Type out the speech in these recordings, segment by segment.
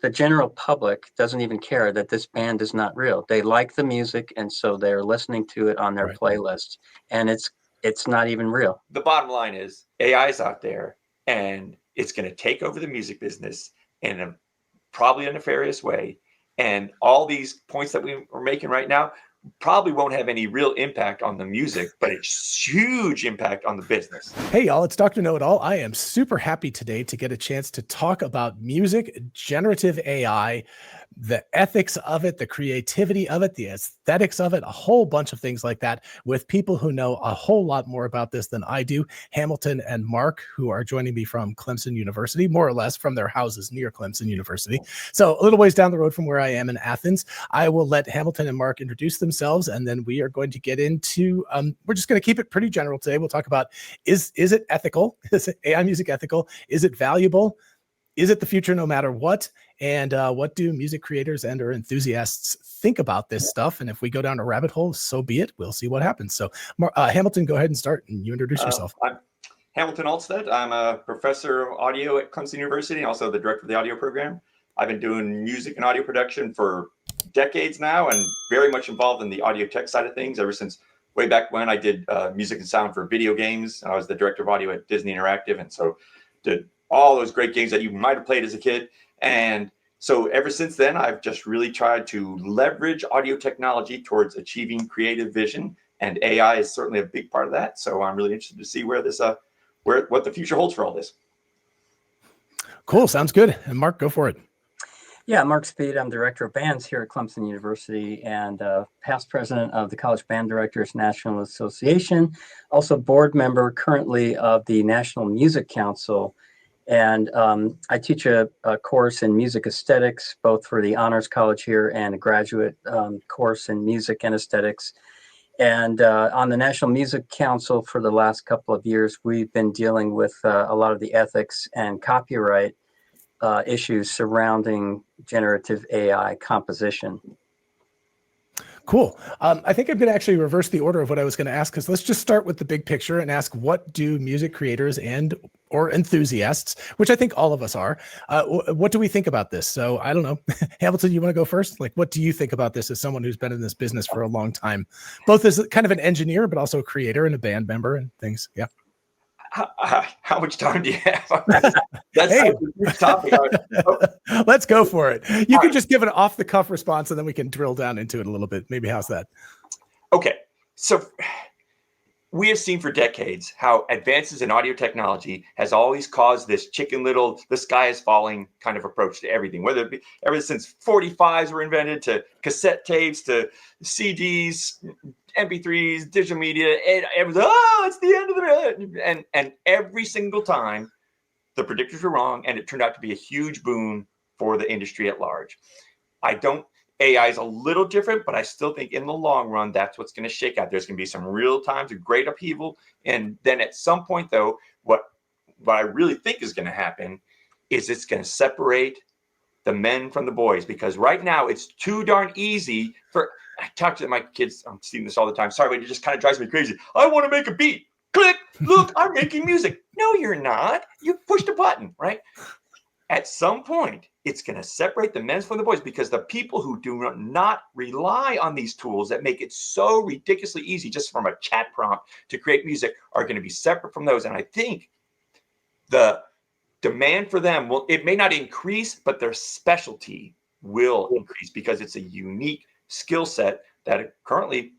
the general public doesn't even care that this band is not real. They like the music, and so they're listening to it on their playlists, and it's not even real. The bottom line is AI is out there, and it's going to take over the music business in a probably a nefarious way. And all these points that we're making right now probably won't have any real impact on the music, but it's huge impact on the business. Hey y'all, it's Dr. Know-It-All. I am super happy today to get a chance to talk about music, generative AI, the ethics of it, the creativity of it, the aesthetics of it, a whole bunch of things like that with people who know a whole lot more about this than I do. Hamilton and Mark, who are joining me from Clemson University, more or less from their houses near Clemson University. So a little ways down the road from where I am in Athens. I will let Hamilton and Mark introduce themselves, and then we are going to get into, we're just going to keep it pretty general today. We'll talk about, is it ethical? Is AI music ethical? Is it valuable? Is it the future no matter what? And what do music creators and or enthusiasts think about this stuff? And if we go down a rabbit hole, so be it. We'll see what happens. So Hamilton, go ahead and start, and you introduce yourself. I'm Hamilton Alstead. I'm a professor of audio at Clemson University, and also the director of the audio program. I've been doing music and audio production for decades now, and very much involved in the audio tech side of things ever since way back when I did music and sound for video games. I was the director of audio at Disney Interactive, and so did all those great games that you might have played as a kid. And so ever since then, I've just really tried to leverage audio technology towards achieving creative vision, and AI is certainly a big part of that. So I'm really interested to see where this, what the future holds for all this. Cool, sounds good. And Mark, go for it. Yeah, Mark Speed. I'm director of bands here at Clemson University and past president of the College Band Directors National Association, also board member currently of the National Music Council. And I teach a course in music aesthetics, both for the Honors College here and a graduate course in music and aesthetics. And on the National Music Council for the last couple of years, we've been dealing with a lot of the ethics and copyright issues surrounding generative AI composition. Cool. I think I'm going to actually reverse the order of what I was going to ask, because let's just start with the big picture and ask, what do music creators and or enthusiasts, which I think all of us are, what do we think about this? So I don't know. Hamilton, you want to go first? Like, what do you think about this as someone who's been in this business for a long time, both as kind of an engineer, but also a creator and a band member and things? Yeah. How much time do you have? That's a huge topic. Let's go for it. You can just give an off the cuff response, and then we can drill down into it a little bit. Maybe how's that? Okay. So we have seen for decades how advances in audio technology has always caused this chicken little, the sky is falling kind of approach to everything, whether it be ever since 45s were invented to cassette tapes to CDs, MP3s, digital media, and it was, it's the end of the and every single time the predictors were wrong, and it turned out to be a huge boon for the industry at large. AI is a little different, but I still think in the long run, that's what's going to shake out. There's going to be some real times of great upheaval. And then at some point, though, what I really think is going to happen is it's going to separate the men from the boys, because right now it's too darn easy for, I talk to my kids, I'm seeing this all the time. Sorry, but it just kind of drives me crazy. I want to make a beat. Click, look, I'm making music. No, you're not. You pushed a button, right? At some point, it's going to separate the men from the boys, because the people who do not rely on these tools that make it so ridiculously easy just from a chat prompt to create music are going to be separate from those. And I think the demand for them it may not increase, but their specialty will increase, because it's a unique skill set that currently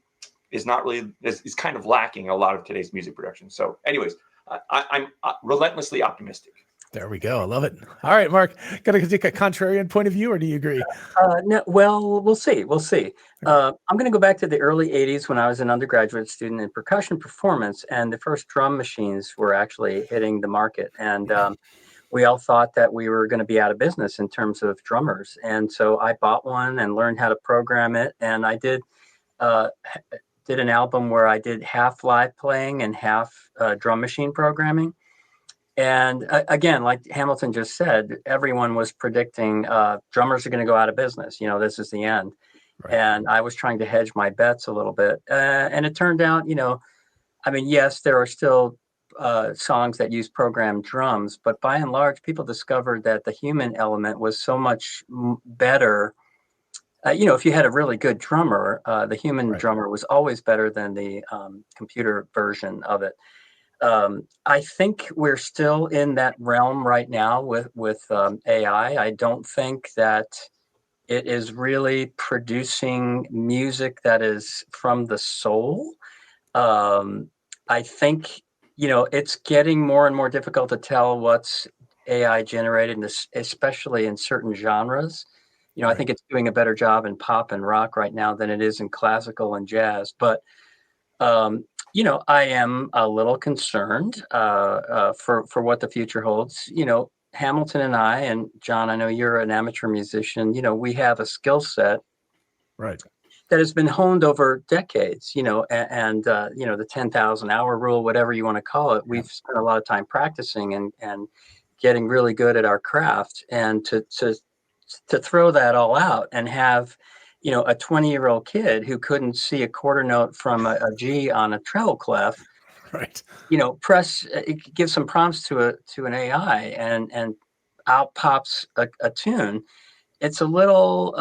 is not really, is kind of lacking a lot of today's music production. So anyways, I'm relentlessly optimistic. There we go. I love it. All right, Mark, got to take a contrarian point of view, or do you agree? No, well, we'll see. We'll see. I'm going to go back to the early 80s when I was an undergraduate student in percussion performance, and the first drum machines were actually hitting the market. And we all thought that we were going to be out of business in terms of drummers. And so I bought one and learned how to program it. And I did an album where I did half live playing and half drum machine programming. And again, like Hamilton just said, everyone was predicting drummers are going to go out of business. This is the end. Right. And I was trying to hedge my bets a little bit. And it turned out, yes, there are still songs that use programmed drums, but by and large, people discovered that the human element was so much better. If you had a really good drummer, the human Right. drummer was always better than the computer version of it. I think we're still in that realm right now with AI. I don't think that it is really producing music that is from the soul. Um, I think it's getting more and more difficult to tell what's AI generated, and especially in certain genres. I Right. think it's doing a better job in pop and rock right now than it is in classical and jazz. But I am a little concerned for what the future holds. Hamilton and I, and John, I know you're an amateur musician. We have a skill set Right. that has been honed over decades. And the 10,000 hour rule, whatever you want to call it. Yeah. We've spent a lot of time practicing and getting really good at our craft, and to throw that all out and have a 20-year-old kid who couldn't see a quarter note from a G on a treble clef, Right. give some prompts to an AI, and out pops a tune. It's a little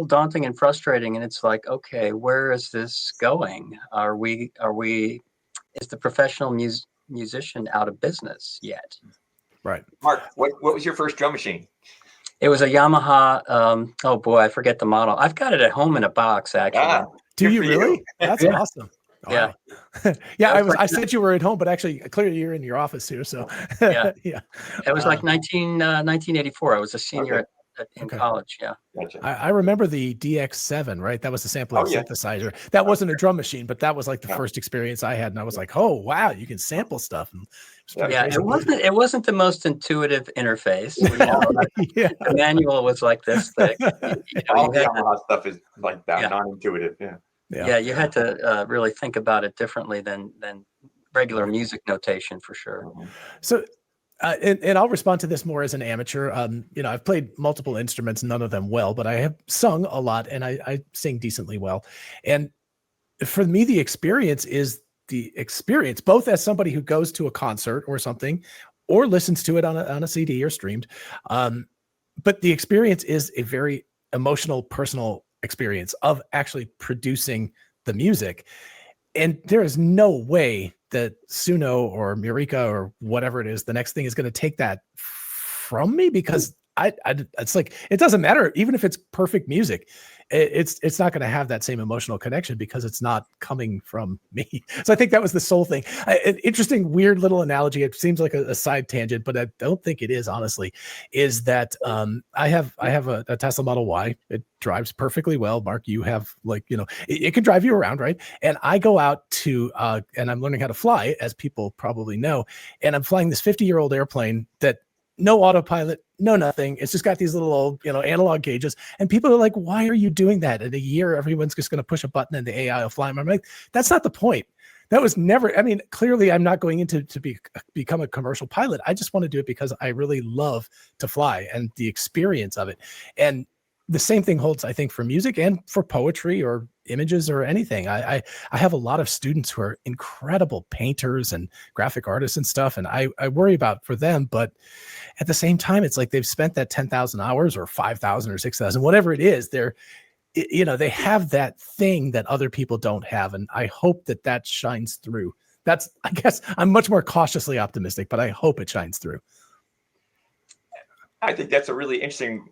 daunting and frustrating, and it's like, okay, where is this going? Is the professional musician out of business yet? Right. Mark, what was your first drum machine? It was a Yamaha. Oh boy, I forget the model. I've got it at home in a box, actually. Do Good you for really? That's Yeah, awesome. yeah. Wow. Yeah, It was I like said you were at home, but actually clearly you're in your office here. So yeah, yeah. it was like 1984. I was a senior Okay, in Okay. college. Yeah, gotcha. I remember the DX7, right? That was the sampling Oh yeah, synthesizer. That wasn't a drum machine, but that was like the no, first experience I had. And I was like, oh, wow, you can sample stuff. And it's yeah. pretty yeah. crazy. It wasn't the most intuitive interface. Yeah. The manual was like this thick. All You the had to. Yamaha stuff is like that, Yeah, non-intuitive. Yeah. Yeah. yeah. You had to really think about it differently than regular Right. music notation, for sure. Mhm. So, and I'll respond to this more as an amateur. I've played multiple instruments, none of them well, but I have sung a lot and I sing decently well. And for me, the experience is the experience, both as somebody who goes to a concert or something, or listens to it on a CD or streamed. Um, but the experience is a very emotional, personal experience of actually producing the music. And there is no way that Suno or Murica or whatever it is, the next thing is going to take that from me, because it's like, it doesn't matter. Even if it's perfect music, it's not going to have that same emotional connection because it's not coming from me. So I think that was the soul thing. An interesting, weird little analogy. It seems like a side tangent, but I don't think it is, honestly, is that I have a Tesla Model Y. It drives perfectly well. Mark, you have it can drive you around, right? And I go out to and I'm learning how to fly, as people probably know, and I'm flying this 50-year-old airplane that no autopilot, no nothing. It's just got these little old, analog gauges. And people are like, why are you doing that? In a year, everyone's just going to push a button and the AI will fly. I'm like, that's not the point. That was never, I mean, clearly I'm not going into become a commercial pilot. I just want to do it because I really love to fly and the experience of it. And the same thing holds, I think, for music and for poetry or images or anything. I have a lot of students who are incredible painters and graphic artists and stuff. And I worry about for them, but at the same time, it's like they've spent that 10,000 hours or 5,000 or 6,000, whatever it is. They have that thing that other people don't have. And I hope that shines through. I guess I'm much more cautiously optimistic, but I hope it shines through. I think that's a really interesting.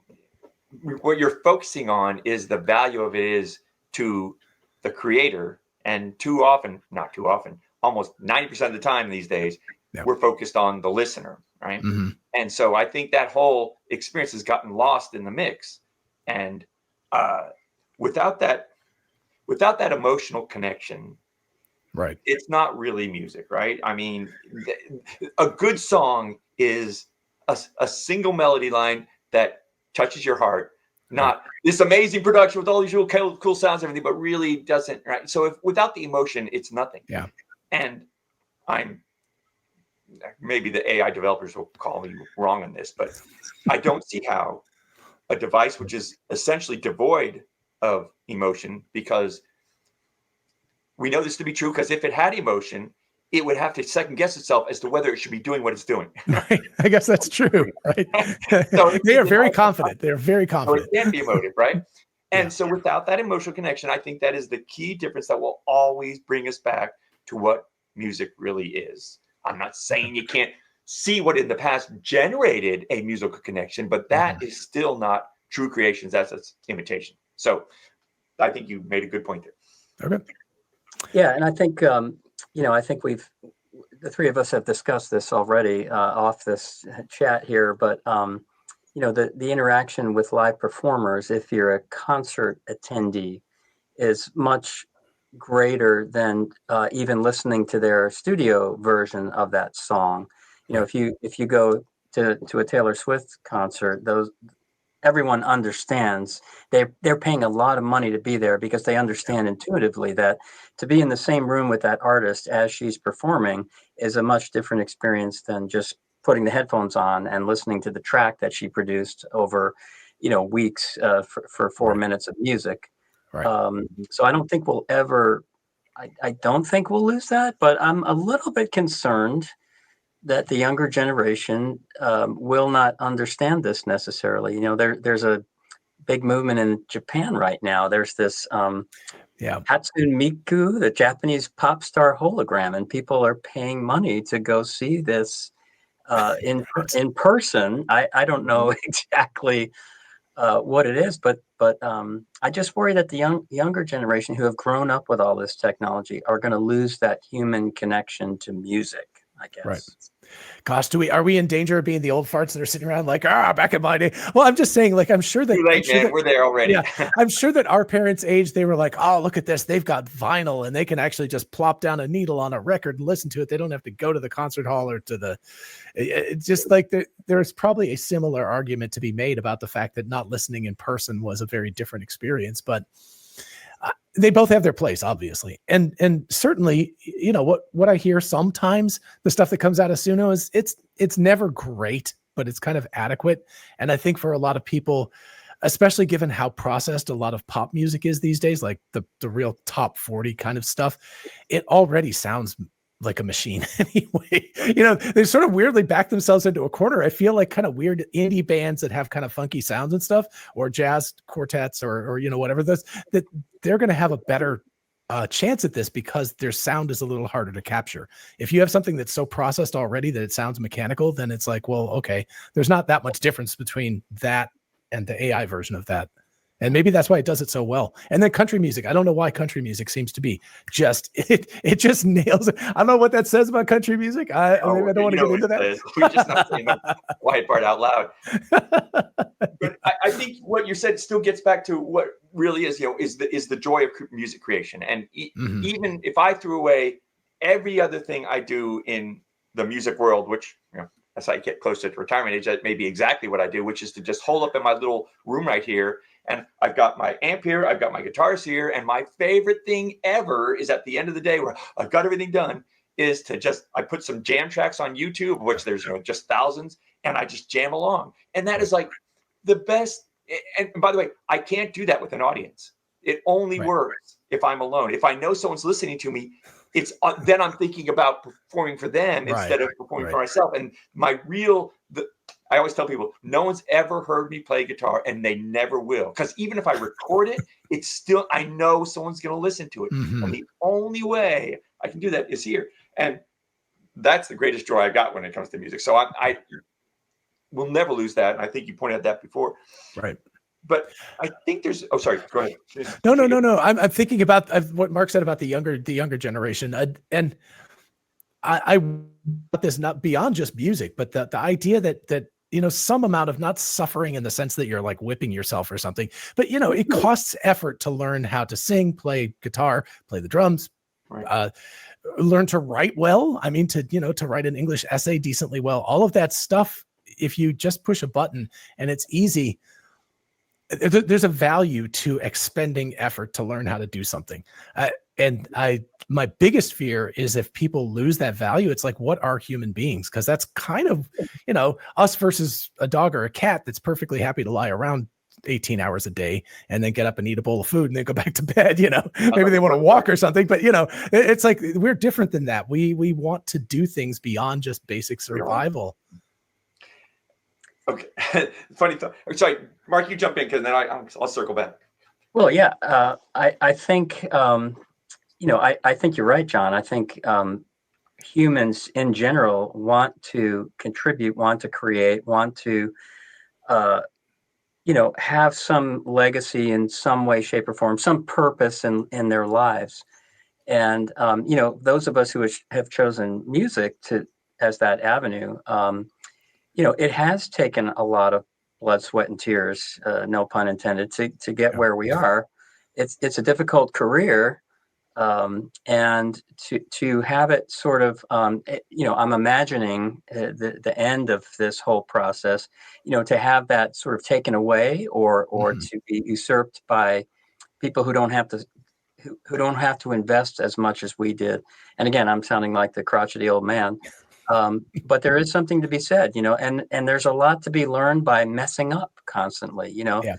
What you're focusing on is the value of it is to the creator, and not too often, almost 90% of the time these days, Yeah. we're focused on the listener, right? Mm-hmm. And so I think that whole experience has gotten lost in the mix, and without that emotional connection, Right. it's not really music, right? I mean, a good song is a single melody line that touches your heart, not this amazing production with all these real cool sounds and everything, but really doesn't, right? So without the emotion, it's nothing. Yeah. And maybe the AI developers will call me wrong on this, but I don't see how a device which is essentially devoid of emotion, because we know this to be true, because if it had emotion, it would have to second guess itself as to whether it should be doing what it's doing. Right. I guess that's true. Right. So They are very confident. They're very so it confident. can't be emotive, right? Yeah. And so without that emotional connection, I think that is the key difference that will always bring us back to what music really is. I'm not saying you can't see what in the past generated a musical connection, but that is still not true creations. That's its imitation. So I think you made a good point there. Okay. Yeah, and I think I think the three of us have discussed this already off this chat here, but the interaction with live performers, if you're a concert attendee, is much greater than even listening to their studio version of that song. Right. If you go to a Taylor Swift concert, everyone understands they're paying a lot of money to be there because they understand intuitively that to be in the same room with that artist as she's performing is a much different experience than just putting the headphones on and listening to the track that she produced over weeks for 4 minutes of music. Right. So I don't think we'll ever I don't think we'll lose that, but I'm a little bit concerned that the younger generation will not understand this necessarily. There's a big movement in Japan right now. There's this Hatsune Miku, the Japanese pop star hologram, and people are paying money to go see this in person. I don't know exactly what it is, but I just worry that the younger generation who have grown up with all this technology are going to lose that human connection to music, I guess. Right. Gosh, are we in danger of being the old farts that are sitting around like, back in my day? Well, I'm just saying, like, I'm sure that, Too late, man. We're there already. Yeah, I'm sure that our parents' age, they were like, oh, look at this. They've got vinyl and they can actually just plop down a needle on a record and listen to it. They don't have to go to the concert hall or to it's just like there's probably a similar argument to be made about the fact that not listening in person was a very different experience, but they both have their place, obviously. And certainly, what I hear sometimes, the stuff that comes out of Suno is it's never great, but it's kind of adequate. And I think for a lot of people, especially given how processed a lot of pop music is these days, like the real top 40 kind of stuff, it already sounds like a machine anyway. They sort of weirdly back themselves into a corner. I feel like kind of weird indie bands that have kind of funky sounds and stuff, or jazz quartets or whatever this, that they're going to have a better chance at this because their sound is a little harder to capture. If you have something that's so processed already that it sounds mechanical, then it's like, well, okay, there's not that much difference between that and the AI version of that. And maybe that's why it does it so well. And then country music. I don't know why country music seems to be it just nails it. I don't know what that says about country music. I don't want to get into that. We're just not saying the quiet part out loud. But I think what you said still gets back to what really is, is the joy of music creation. And even if I threw away every other thing I do in the music world, which, as I get closer to retirement age, that may be exactly what I do, which is to just hole up in my little room right here. And I've got my amp here, I've got my guitars here, and my favorite thing ever is at the end of the day where I've got everything done is I put some jam tracks on YouTube, of which there's just thousands, and I just jam along. And that is like the best. And by the way, I can't do that with an audience. It only works if I'm alone. If I know someone's listening to me, it's then I'm thinking about performing for them instead of performing for myself. And I always tell people, no one's ever heard me play guitar, and they never will. Because even if I record it, it's still, I know someone's going to listen to it. And the only way I can do that is here. And that's the greatest joy I've got when it comes to music. So I will never lose that. And I think you pointed out that before. Right. But I think sorry, go ahead. No. I'm thinking about what Mark said about the younger generation. And I put this not beyond just music, but the idea that some amount of not suffering in the sense that you're like whipping yourself or something, but it costs effort to learn how to sing, play guitar, play the drums, learn to write well. I mean, to write an English essay decently well, all of that stuff. If you just push a button and it's easy, there's a value to expending effort to learn how to do something. My biggest fear is if people lose that value, it's like, what are human beings? Because that's kind of, us versus a dog or a cat that's perfectly happy to lie around 18 hours a day and then get up and eat a bowl of food and then go back to bed. Maybe they want to walk or something, but it's like we're different than that. We want to do things beyond just basic survival. Okay. Funny thought. Sorry, Mark, you jump in because then I'll circle back. Well, yeah, I think I think you're right, John. I think humans in general want to contribute, want to create, want to have some legacy in some way, shape, or form, some purpose in their lives. And those of us who have chosen music as that avenue, it has taken a lot of blood, sweat, and tears, no pun intended, to get where we are. It's a difficult career, and to have it sort of, I'm imagining the end of this whole process, to have that sort of taken away or to be usurped by people who don't have to invest as much as we did. And again, I'm sounding like the crotchety old man. But there is something to be said, and there's a lot to be learned by messing up constantly, Yeah.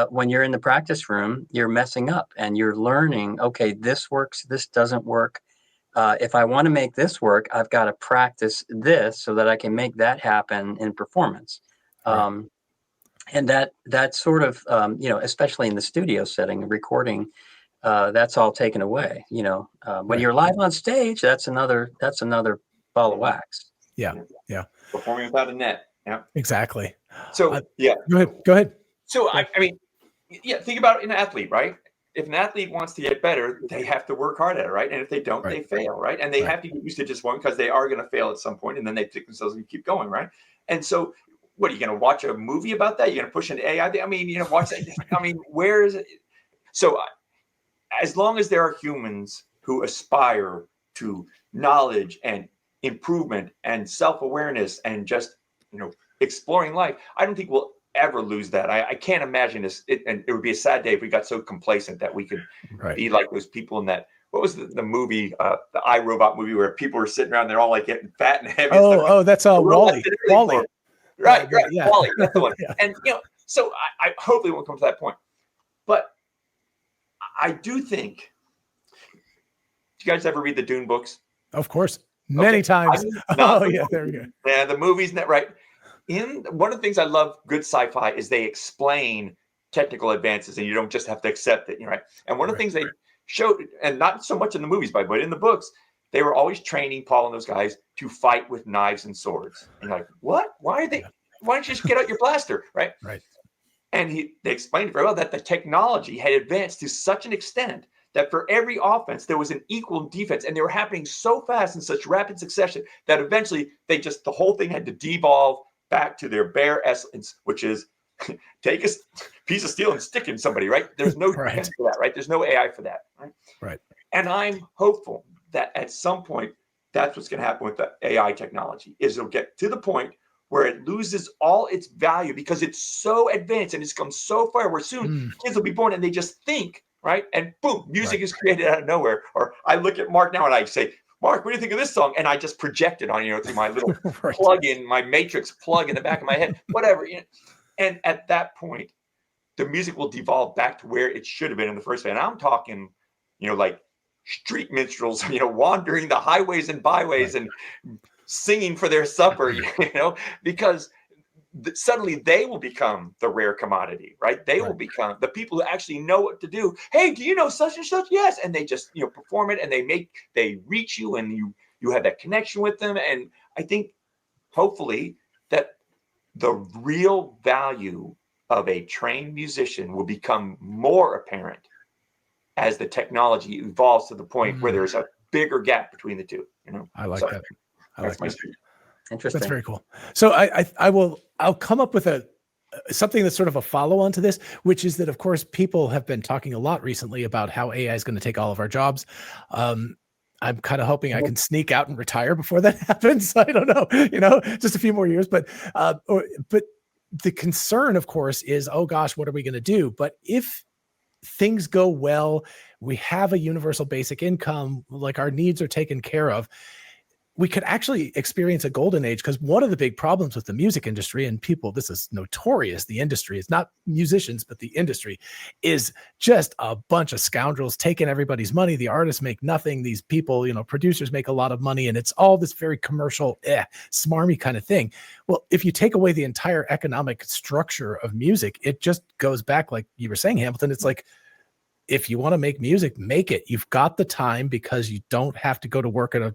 when you're in the practice room, you're messing up and you're learning, okay, this works, this doesn't work. If I want to make this work, I've got to practice this so that I can make that happen in performance. Right. And that sort of, especially in the studio setting, recording, that's all taken away. When you're live on stage, that's another ball of wax. Yeah. Performing without a net. Yeah. Exactly. So Go ahead. So I mean, think about an athlete, right? If an athlete wants to get better, they have to work hard at it, right? And if they don't, they fail, right? And they have to get used to just one because they are going to fail at some point, and then they pick themselves and keep going, right? And so, what are you going to watch a movie about that? You're going to push an AI? I mean, watch that. I mean, where is it? So, as long as there are humans who aspire to knowledge and improvement and self-awareness and just exploring life, I don't think we'll ever lose that. I can't imagine this, and it would be a sad day if we got so complacent that we could be like those people in that. What was the movie, the iRobot movie, where people were sitting around, they're all like getting fat and heavy. That's Wall-E. Wall-E. Right. Yeah. Wall-E, that's the one. And so I hopefully won't come to that point. But I do think. Do you guys ever read the Dune books? Of course, many times. There we go. Yeah, the movies, right? One of the things I love good sci-fi is they explain technical advances, and you don't just have to accept it, right? And one of the things they showed, and not so much in the movies, but in the books, they were always training Paul and those guys to fight with knives and swords. And you're like, what? Why don't you just get out your blaster, right? Right. And they explained very well that the technology had advanced to such an extent that for every offense, there was an equal defense. And they were happening so fast in such rapid succession that eventually the whole thing had to devolve back to their bare essence, which is take a piece of steel and stick in somebody, right? There's no defense for that, right? There's no AI for that, right? Right. And I'm hopeful that at some point, that's what's going to happen with the AI technology, is it'll get to the point where it loses all its value because it's so advanced and it's come so far where soon kids will be born and they just think, right? And boom, music is created out of nowhere. Or I look at Mark now and I say, Mark, what do you think of this song? And I just project it on, through my little plug-in, my Matrix plug in the back of my head, whatever. And at that point, the music will devolve back to where it should have been in the first place. And I'm talking, like street minstrels, wandering the highways and byways and singing for their supper, because suddenly they will become the rare commodity, right? They will become the people who actually know what to do. Hey, do you know such and such? Yes. And they just, perform it, and they reach you, and you have that connection with them. And I think hopefully that the real value of a trained musician will become more apparent as the technology evolves to the point where there's a bigger gap between the two. I like that. That's my street. Interesting. That's very cool. So I'll come up with something that's sort of a follow-on to this, which is that, of course, people have been talking a lot recently about how AI is going to take all of our jobs. I'm kind of hoping I can sneak out and retire before that happens. I don't know, just a few more years. But the concern, of course, is, oh gosh, what are we going to do? But if things go well, we have a universal basic income, like our needs are taken care of, we could actually experience a golden age, because one of the big problems with the music industry, and people, this is notorious, the industry, it's not musicians, but the industry is just a bunch of scoundrels taking everybody's money. The artists make nothing. These people, producers make a lot of money, and it's all this very commercial, smarmy kind of thing. Well, if you take away the entire economic structure of music, it just goes back, like you were saying, Hamilton. It's like, if you want to make music, make it. You've got the time, because you don't have to go to work at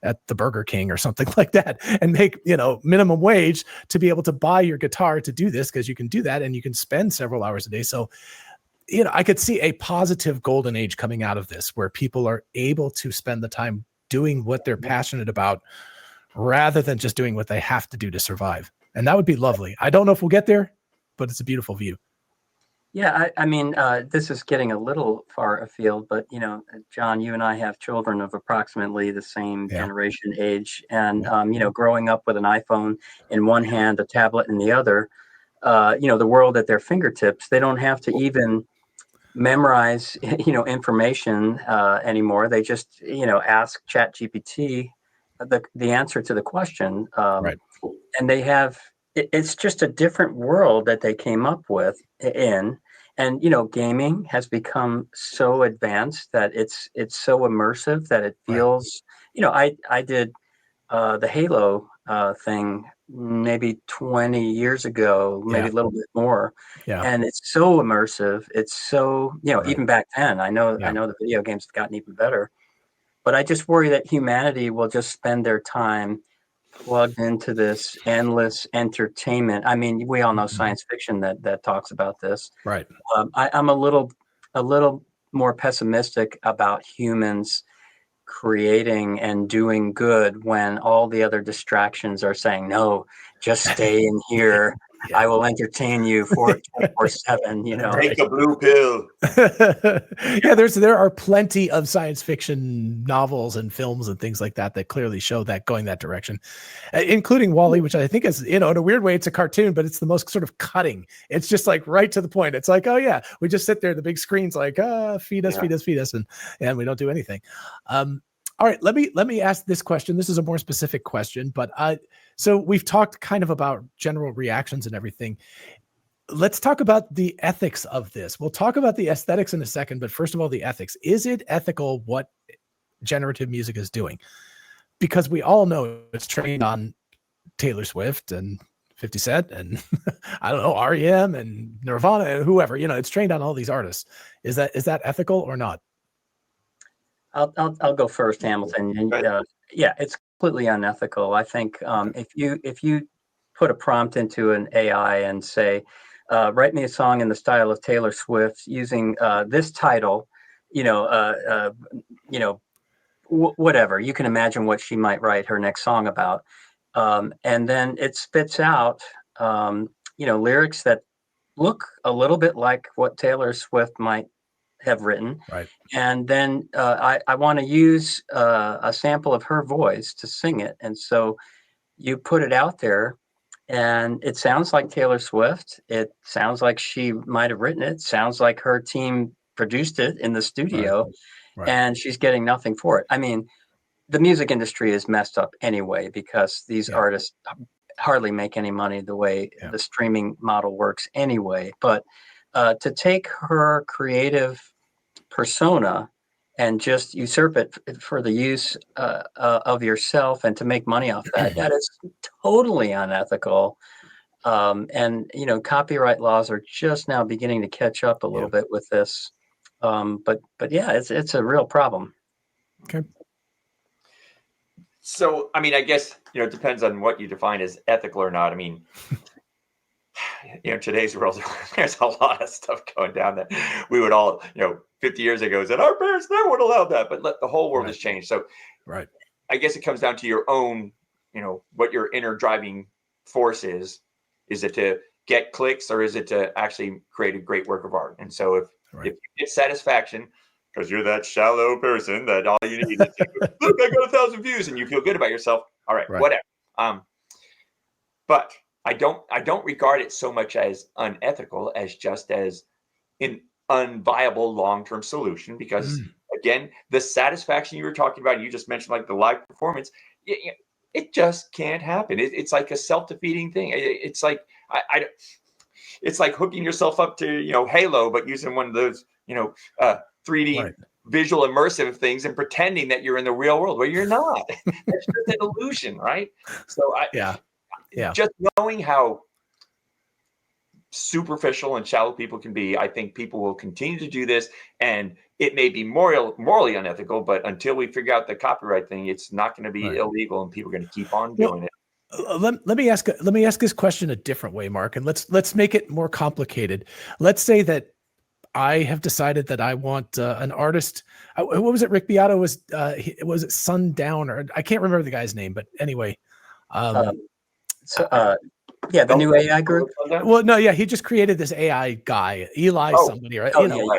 at the Burger King or something like that and make, minimum wage to be able to buy your guitar to do this, because you can do that and you can spend several hours a day. So, I could see a positive golden age coming out of this, where people are able to spend the time doing what they're passionate about rather than just doing what they have to do to survive. And that would be lovely. I don't know if we'll get there, but it's a beautiful view. Yeah, I mean, this is getting a little far afield, but John, you and I have children of approximately the same Yeah. generation age, and growing up with an iPhone in one hand, a tablet in the other, the world at their fingertips. They don't have to even memorize, information anymore. They just, ask ChatGPT the answer to the question, Right. and they have. It's just a different world that they came up with in. And gaming has become so advanced that it's so immersive that it Right. feels. I did the Halo thing maybe 20 years ago, maybe Yeah. a little bit more, Yeah. and it's so immersive. It's so Right. even back then. I Yeah. know the video games have gotten even better, but I just worry that humanity will just spend their time plugged into this endless entertainment. I mean, we all know Mhm. science fiction that talks about this. Right. I'm a little more pessimistic about humans creating and doing good when all the other distractions are saying, no, just stay in here. Yeah. I will entertain you for 24/7, Take the blue pill. Yeah, there are plenty of science fiction novels and films and things like that that clearly show that going that direction, including Wall-E, which I think is, in a weird way, it's a cartoon, but it's the most sort of cutting. It's just like right to the point. It's like, oh yeah, we just sit there, the big screen's like, feed us, feed us, feed us, and we don't do anything. All right, let me ask this question. This is a more specific question, but so we've talked kind of about general reactions and everything. Let's talk about the ethics of this. We'll talk about the aesthetics in a second, but first of all, the ethics. Is it ethical what generative music is doing? Because we all know it's trained on Taylor Swift and 50 Cent and I don't know, REM and Nirvana and whoever, it's trained on all these artists. Is that ethical or not? I'll go first, Hamilton. Yeah, it's completely unethical. I think if you put a prompt into an AI and say, write me a song in the style of Taylor Swift using this title, you know, uh, uh, whatever, you can imagine what she might write her next song about, and then it spits out, lyrics that look a little bit like what Taylor Swift might have written, Right. and then I want to use a sample of her voice to sing it. And so you put it out there, and it sounds like Taylor Swift. It sounds like she might have written it. Sounds like her team produced it in the Right. studio, Right. and she's getting nothing for it. I mean, the music industry is messed up anyway because these Yeah. artists hardly make any money the way Yeah. the streaming model works anyway. But to take her creative persona and just usurp it for the use of yourself and to make money off that is totally unethical. And copyright laws are just now beginning to catch up a Yeah. little bit with this. But yeah, it's a real problem. Okay. So, I mean, I guess, it depends on what you define as ethical or not. I mean, today's world, there's a lot of stuff going down that we would all, 50 years ago said our parents never would allow that, but the whole world Right. has changed. So Right. I guess it comes down to your own, what your inner driving force is. Is it to get clicks, or is it to actually create a great work of art? And so if you get satisfaction because you're that shallow person that all you need is look, I got 1,000 views, and you feel good about yourself. All right. Whatever. But I don't regard it so much as unethical as just as an unviable long-term solution, because again, the satisfaction you were talking about, you just mentioned like the live performance, it just can't happen. It's like a self-defeating thing. It's like it's like hooking yourself up to Halo, but using one of those 3D Right. visual immersive things and pretending that you're in the real world where you're not. That's just an illusion, right? So Yeah. just knowing how superficial and shallow people can be, I think people will continue to do this, and it may be morally unethical, but until we figure out the copyright thing, it's not going to be Right. illegal, and people are going to keep on Well, doing it. let me ask this question a different way, Mark, and let's make it more complicated. Let's say that I have decided that I want an artist. What was it? Rick Beato was it Sundown, or I can't remember the guy's name, but anyway. Yeah, the new AI group. Well, no, yeah, he just created this AI guy, Eli somebody, right?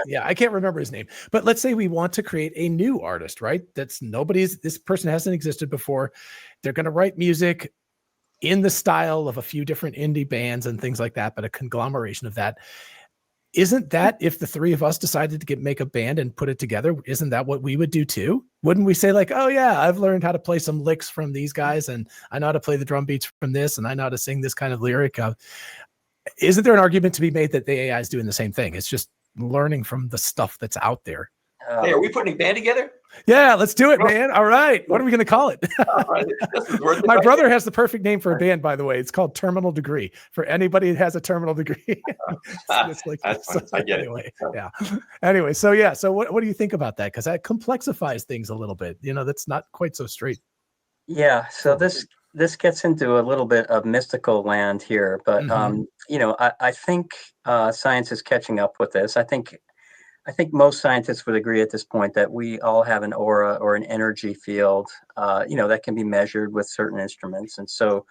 Yeah. I can't remember his name. But let's say we want to create a new artist, right? This person hasn't existed before. They're going to write music in the style of a few different indie bands and things like that, but a conglomeration of that. Isn't that, if the three of us decided to make a band and put it together, isn't that what we would do too? Wouldn't we say like, oh yeah, I've learned how to play some licks from these guys, and I know how to play the drum beats from this, and I know how to sing this kind of lyric? Isn't there an argument to be made that the AI is doing the same thing? It's just learning from the stuff that's out there. Hey, are we putting a band together? Yeah, let's do it, man. All right. What are we going to call it? My brother has the perfect name for a band, by the way. It's called Terminal Degree, for anybody that has a terminal degree. It's like, I get anyway, it. Yeah. Anyway, so what do you think about that? Because that complexifies things a little bit. That's not quite so straight. Yeah. So this gets into a little bit of mystical land here, but I think science is catching up with this. I think most scientists would agree at this point that we all have an aura or an energy field, that can be measured with certain instruments. And so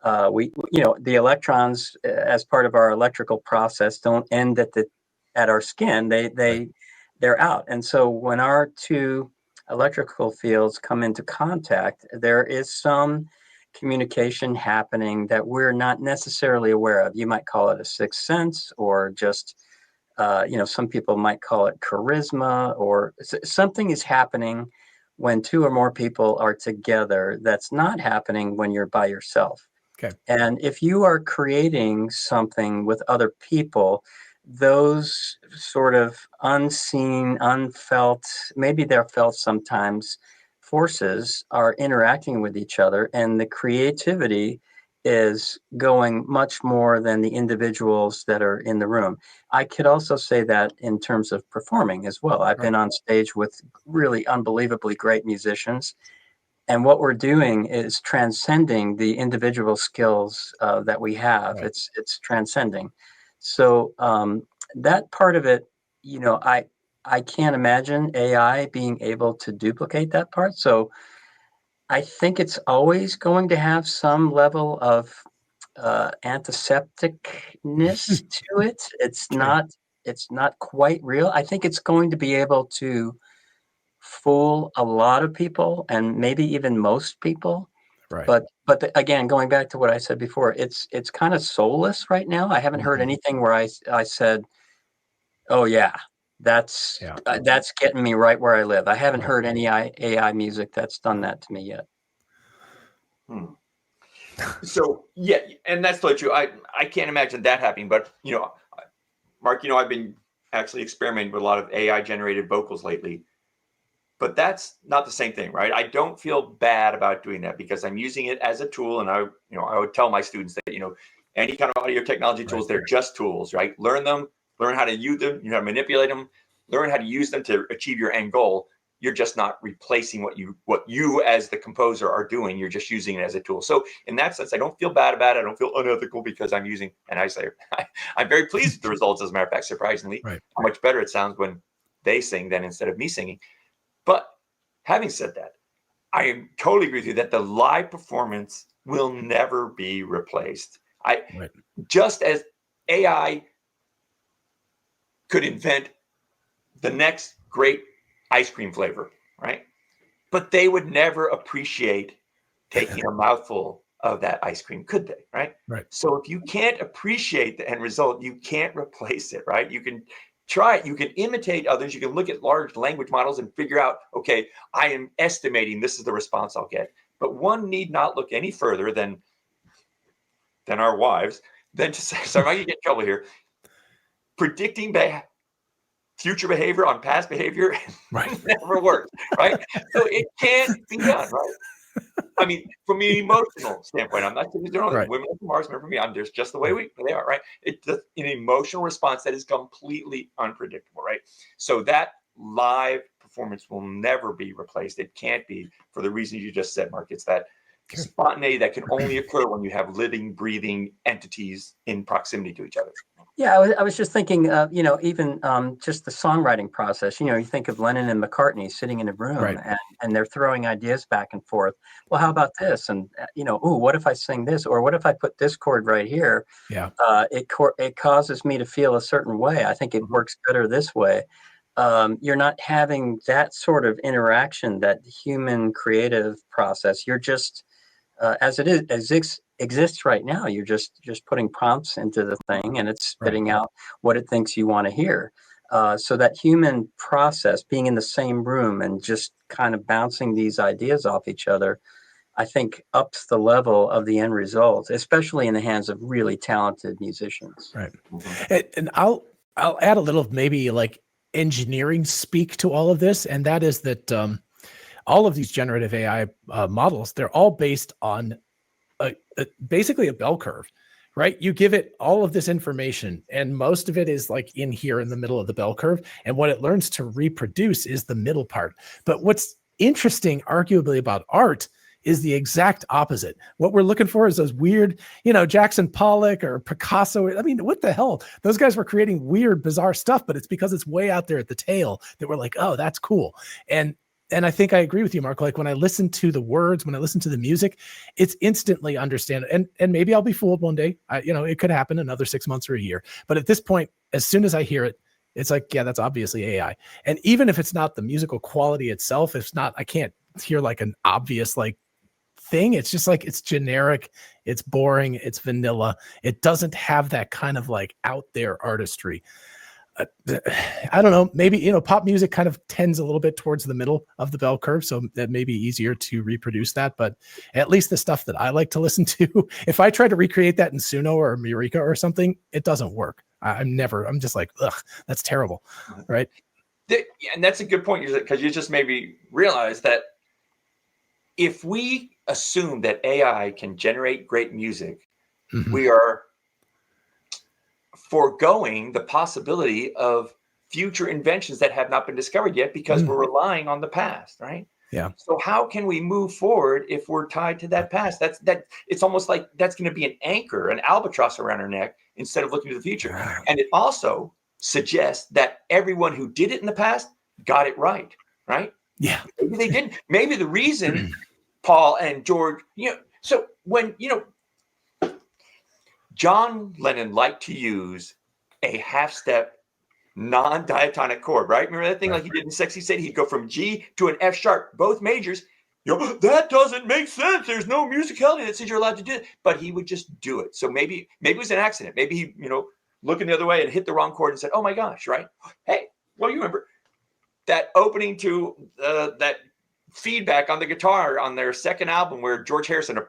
the electrons, as part of our electrical process, don't end at our skin. They're out. And so when our two electrical fields come into contact, there is some communication happening that we're not necessarily aware of. You might call it a sixth sense, or just some people might call it charisma, or something is happening when two or more people are together that's not happening when you're by yourself. Okay. And if you are creating something with other people, those sort of unseen, unfelt, maybe they're felt sometimes, forces are interacting with each other, and the creativity is going much more than the individuals that are in the room. I could also say that in terms of performing as well. I've been on stage with really unbelievably great musicians, and what we're doing is transcending the individual skills that we have. Right. It's transcending. So that part of it, I can't imagine AI being able to duplicate that part. So I think it's always going to have some level of antisepticness to it. Okay. It's not quite real. I think it's going to be able to fool a lot of people, and maybe even most people. Right. But again, going back to what I said before, it's kind of soulless right now. I haven't heard anything where I said, "Oh yeah, that's getting me right where I live." I haven't heard any AI music that's done that to me yet. So yeah, and that's totally true. I can't imagine that happening. But Mark, I've been actually experimenting with a lot of AI generated vocals lately. But that's not the same thing, right? I don't feel bad about doing that because I'm using it as a tool, and I would tell my students that any kind of audio technology tools, they're just tools, right? Learn them, learn how to use them, how to manipulate them, learn how to use them to achieve your end goal. You're just not replacing what you as the composer are doing. You're just using it as a tool. So in that sense, I don't feel bad about it. I don't feel unethical because I'm using. And I say I'm very pleased with the results. As a matter of fact, surprisingly, how much better it sounds when they sing than instead of me singing. But having said that, I totally agree with you that the live performance will never be replaced. Just as AI could invent the next great ice cream flavor, right? But they would never appreciate taking a mouthful of that ice cream, could they? Right? So if you can't appreciate the end result, you can't replace it, right? You can try it. You can imitate others. You can look at large language models and figure out, okay, I am estimating this is the response I'll get. But one need not look any further than our wives, than to say, sorry, I might get in trouble here, predicting future behavior on past behavior Right. never works, right? So it can't be done, right? I mean, from an emotional standpoint, I'm not saying they're all Right. women from Mars, men from me. I'm just the way they are, right? It's an emotional response that is completely unpredictable, right? So that live performance will never be replaced. It can't be, for the reason you just said, Mark. It's that spontaneity that can only occur when you have living, breathing entities in proximity to each other. Yeah, I was just thinking, even just the songwriting process. You think of Lennon and McCartney sitting in a room, Right. and they're throwing ideas back and forth. Well, how about this? And ooh, what if I sing this, or what if I put this chord right here? Yeah. It causes me to feel a certain way. I think it works better this way. You're not having that sort of interaction, that human creative process. You're just as it is as exists right now. You're just putting prompts into the thing, and it's spitting out what it thinks you want to hear. So that human process, being in the same room and just kind of bouncing these ideas off each other, I think ups the level of the end result, especially in the hands of really talented musicians. Right. And I'll add a little maybe like engineering speak to all of this, and that is that all of these generative AI models, they're all based on basically a bell curve, right? You give it all of this information, and most of it is like in here in the middle of the bell curve. And what it learns to reproduce is the middle part. But what's interesting, arguably, about art is the exact opposite. What we're looking for is those weird, Jackson Pollock or Picasso. I mean, what the hell? Those guys were creating weird, bizarre stuff, but it's because it's way out there at the tail that we're like, oh, that's cool. And I think I agree with you, Mark. Like when I listen to the words, when I listen to the music, it's instantly understandable. And maybe I'll be fooled one day. It could happen another 6 months or a year. But at this point, as soon as I hear it, it's like, yeah, that's obviously AI. And even if it's not the musical quality itself, I can't hear like an obvious like thing. It's just like, it's generic, it's boring, it's vanilla. It doesn't have that kind of like out there artistry. I don't know, maybe, pop music kind of tends a little bit towards the middle of the bell curve. So that may be easier to reproduce that. But at least the stuff that I like to listen to, if I try to recreate that in Suno or Murica or something, it doesn't work. I'm just like, ugh, that's terrible. Right. And that's a good point, because you just made me realize that if we assume that AI can generate great music, we are foregoing the possibility of future inventions that have not been discovered yet, because we're relying on the past, right? Yeah. So how can we move forward if we're tied to that past? It's almost like that's going to be an anchor, an albatross around our neck, instead of looking to the future. And it also suggests that everyone who did it in the past got it right? Yeah. Maybe they didn't. Maybe the reason Paul and George, so when, John Lennon liked to use a half-step non-diatonic chord, right? Remember that thing like he did in Sexy Sadie? He'd go from G to an F sharp, both majors. That doesn't make sense. There's no musicality that says you're allowed to do it. But he would just do it. So maybe it was an accident. Maybe he, looking the other way and hit the wrong chord and said, oh my gosh, right? Hey, well, you remember that opening to that feedback on the guitar on their second album where George Harrison,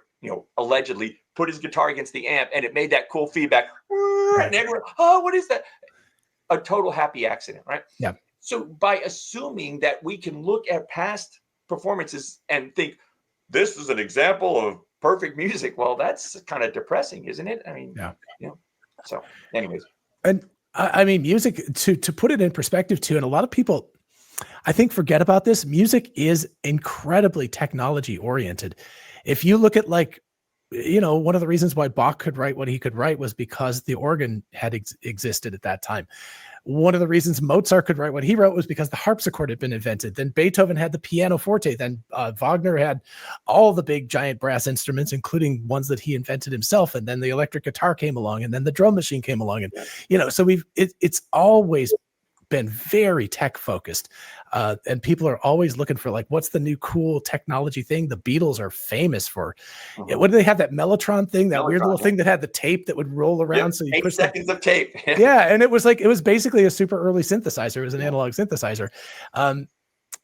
allegedly put his guitar against the amp and it made that cool feedback. And everyone, oh, what is that? A total happy accident, right? Yeah. So by assuming that we can look at past performances and think this is an example of perfect music, well, that's kind of depressing, isn't it? I mean, so anyways. And I mean, music, to put it in perspective too, and a lot of people, I think, forget about this. Music is incredibly technology oriented. If you look at one of the reasons why Bach could write what he could write was because the organ had existed at that time. One of the reasons Mozart could write what he wrote was because the harpsichord had been invented. Then Beethoven had the pianoforte. Then Wagner had all the big giant brass instruments, including ones that he invented himself. And then the electric guitar came along, and then the drum machine came along. And, so it's always been very tech focused. And people are always looking for what's the new cool technology thing? The Beatles are famous for. What do they have? That Mellotron thing, that weird little thing that had the tape that would roll around. So you 8 push seconds of tape. Yeah. And it was basically a super early synthesizer. It was an analog synthesizer.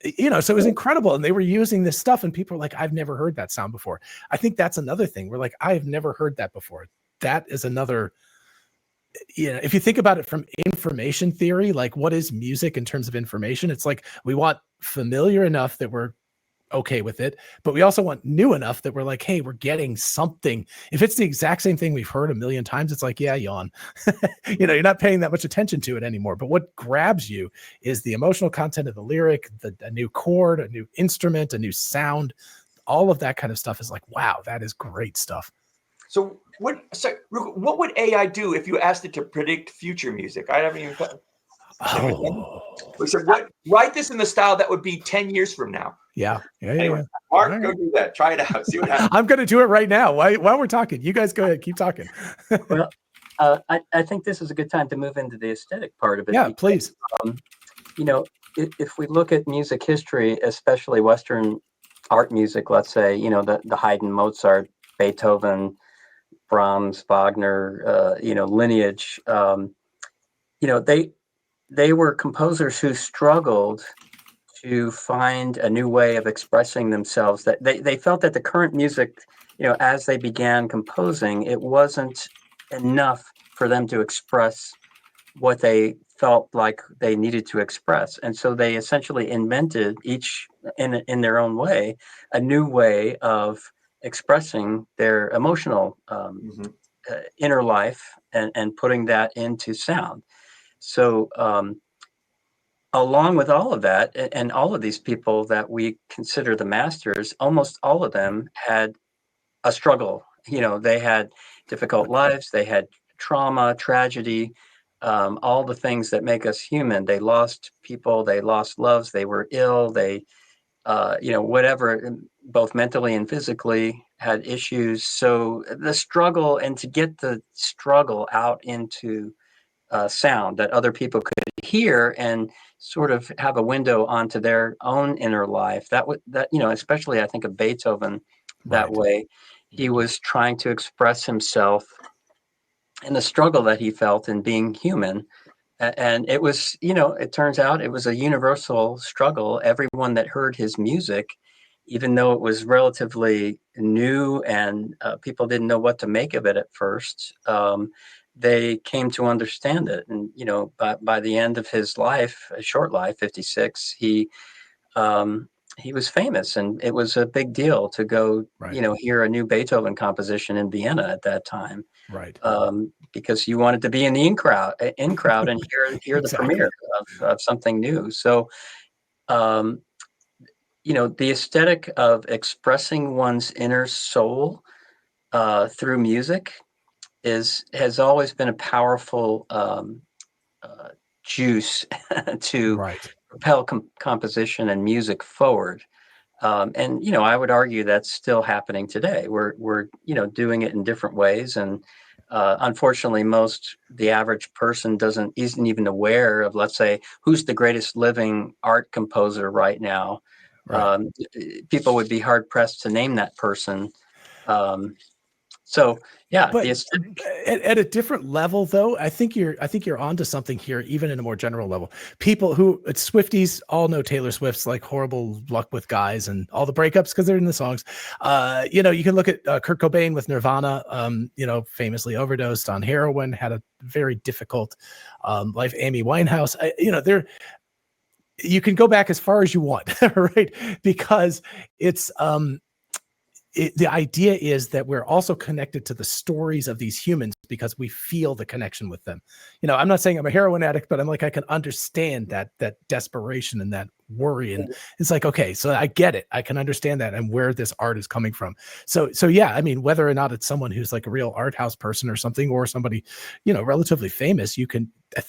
So it was incredible. And they were using this stuff and people were like, I've never heard that sound before. I think that's another thing. We're like, I've never heard that before. That is another, if you think about it from information theory, like what is music in terms of information? It's like, we want familiar enough that we're okay with it, but we also want new enough that we're like, hey, we're getting something. If it's the exact same thing we've heard a million times, it's like, yeah, yawn. You're not paying that much attention to it anymore. But what grabs you is the emotional content of the lyric, a new chord, a new instrument, a new sound. All of that kind of stuff is like, wow, that is great stuff. So what would AI do if you asked it to predict future music? I haven't even thought. We said, write this in the style that would be 10 years from now. Yeah. Anyway, Mark, go do that. Try it out. See what happens. I'm going to do it right now. While we're talking, you guys go ahead. Keep talking. Well, I think this is a good time to move into the aesthetic part of it. Yeah, please. If we look at music history, especially Western art music, let's say, the Haydn, Mozart, Beethoven, Brahms, Wagner, lineage, they were composers who struggled to find a new way of expressing themselves. That they felt that the current music, as they began composing, it wasn't enough for them to express what they felt like they needed to express. And so they essentially invented, each in their own way, a new way of expressing their emotional inner life and putting that into sound. So along with all of that, and all of these people that we consider the masters, almost all of them had a struggle. They had difficult lives, they had trauma, tragedy, all the things that make us human. They lost people, they lost loves, they were ill, they, whatever, both mentally and physically had issues. So the struggle, and to get the struggle out into sound that other people could hear and sort of have a window onto their own inner life. Especially I think of Beethoven that way. He was trying to express himself and the struggle that he felt in being human. And it was, it turns out it was a universal struggle. Everyone that heard his music, even though it was relatively new and people didn't know what to make of it at first, they came to understand it. And, by the end of his life, a short life, 56, he was famous, and it was a big deal to go, hear a new Beethoven composition in Vienna at that time. Right. Because you wanted to be in the in crowd and hear the premiere of something new. So, the aesthetic of expressing one's inner soul through music has always been a powerful juice to propel composition and music forward. And I would argue that's still happening today. We're doing it in different ways, and unfortunately, the average person isn't even aware of, let's say, who's the greatest living art composer right now. People would be hard pressed to name that person. So yeah, but at a different level, though, I think you're onto something here, even in a more general level. People who Swifties all know Taylor Swift's like horrible luck with guys and all the breakups because they're in the songs. You can look at Kurt Cobain with Nirvana. Famously overdosed on heroin, had a very difficult life. Amy Winehouse. You can go back as far as you want, right? Because it's the idea is that we're also connected to the stories of these humans because we feel the connection with them. I'm not saying I'm a heroin addict, but I'm like, I can understand that desperation and that worry. And it's like, okay, so I get it. I can understand that and where this art is coming from. So yeah, I mean, whether or not it's someone who's like a real art house person or something, or somebody, relatively famous,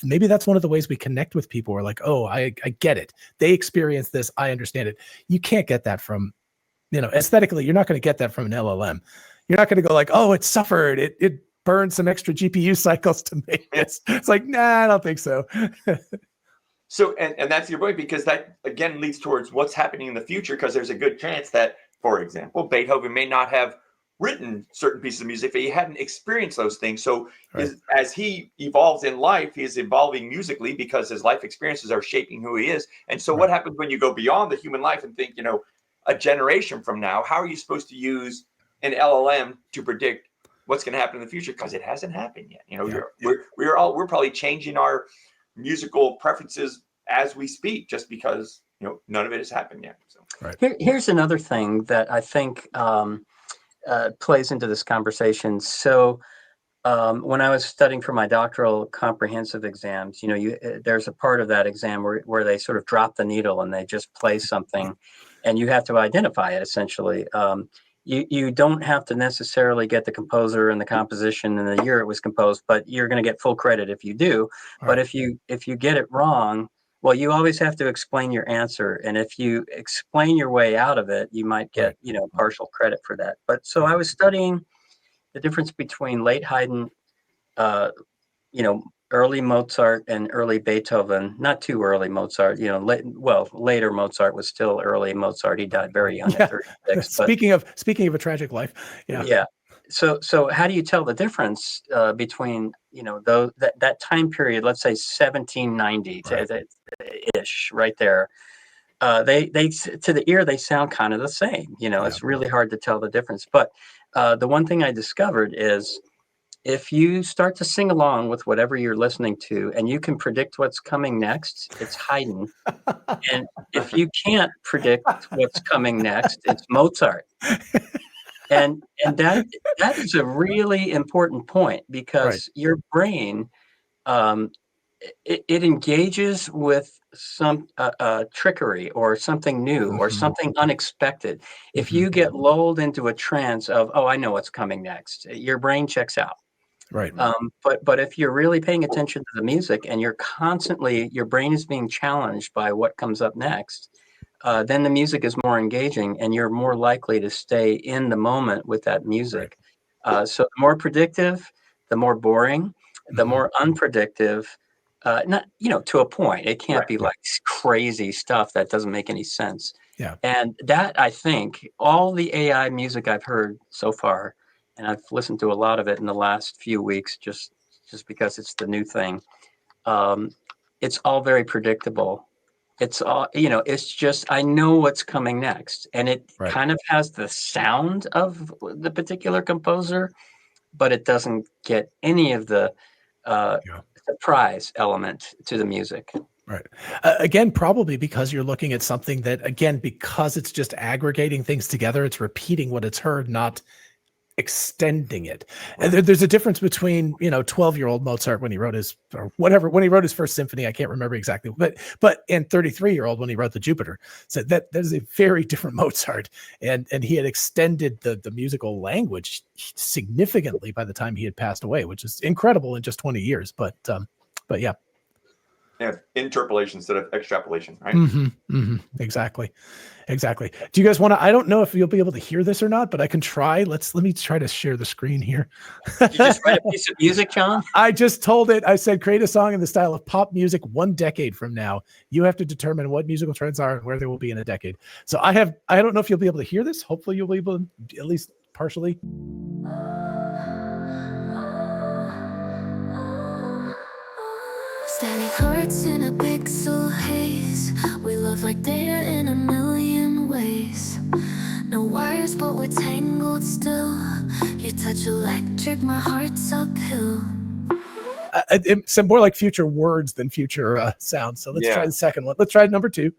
maybe that's one of the ways we connect with people. We're like, oh, I get it. They experience this. I understand it. You can't get that from, aesthetically, you're not going to get that from an LLM. You're not going to go like, oh, it suffered. It burned some extra GPU cycles to make this. It's like, nah, I don't think so. So, and that's your point, because that again leads towards what's happening in the future, because there's a good chance that, for example, Beethoven may not have written certain pieces of music, but he hadn't experienced those things. So Right. as he evolves in life, he is evolving musically because his life experiences are shaping who he is. And so what happens when you go beyond the human life and think, a generation from now, how are you supposed to use an LLM to predict what's going to happen in the future? Because it hasn't happened yet. We're probably changing our musical preferences as we speak, just because none of it has happened yet. So Here's another thing that I think plays into this conversation. So when I was studying for my doctoral comprehensive exams, there's a part of that exam where they sort of drop the needle and they just play something, and you have to identify it essentially. You don't have to necessarily get the composer and the composition and the year it was composed, but you're going to get full credit if you do. But if you get it wrong, well, you always have to explain your answer, and if you explain your way out of it, you might get partial credit for that. But so I was studying the difference between late Haydn, early Mozart and early Beethoven. Not too early Mozart, later Mozart was still early Mozart. He died very young at 36. Speaking of a tragic life, yeah. So how do you tell the difference between that time period? Let's say 1790 ish, right there. They to the ear they sound kind of the same. It's really hard to tell the difference. But the one thing I discovered is if you start to sing along with whatever you're listening to and you can predict what's coming next, it's Haydn. And if you can't predict what's coming next, it's Mozart. And that is a really important point, because your brain it engages with some trickery or something new or something unexpected. If you get lulled into a trance of, I know what's coming next, your brain checks out. Right. But if you're really paying attention to the music and your brain is being challenged by what comes up next, then the music is more engaging and you're more likely to stay in the moment with that music. So the more predictive, the more boring, the more unpredictive, not, to a point. It can't be like crazy stuff that doesn't make any sense. Yeah. And that, I think, all the AI music I've heard so far, and I've listened to a lot of it in the last few weeks, just because it's the new thing. It's all very predictable. It's all, it's just, I know what's coming next. And it kind of has the sound of the particular composer, but it doesn't get any of the surprise element to the music. Right. Again, probably because you're looking at something that, again, because it's just aggregating things together, it's repeating what it's heard, not extending it. And there's a difference between 12-year-old Mozart when he wrote his first symphony, I can't remember exactly, but and 33-year-old when he wrote the Jupiter. So that is a very different Mozart, and he had extended the musical language significantly by the time he had passed away, which is incredible in just 20 years. But yeah. Yeah, interpolation instead of extrapolation, right? Exactly. Do you guys want to? I don't know if you'll be able to hear this or not, but I can try. Let me try to share the screen here. Did you just write a piece of music, John? I just told it. I said, create a song in the style of pop music 1 decade from now. You have to determine what musical trends are and where they will be in a decade. So I don't know if you'll be able to hear this. Hopefully you'll be able to, at least partially. Standing hearts in a pixel haze. We love like data in a million ways. No wires, but we're tangled still. You touch electric, my heart's uphill. It's more like future words than future sounds. So let's try the second one. Let's try number 2.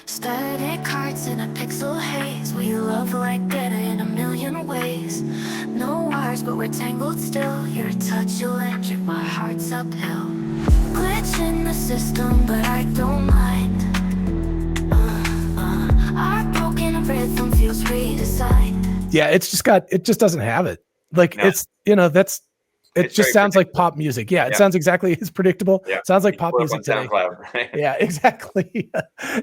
Static hearts in a pixel haze. We love like data in a million ways. No wires, but we're tangled still. Your touch electric, my heart's uphill. Glitch in the system, but I don't mind. Our broken rhythm feels redesigned. Yeah, it just doesn't have it. Like it just sounds like pop music. Yeah, it sounds exactly as predictable. Yeah. Sounds like pop music today. SoundCloud, right? Yeah, exactly.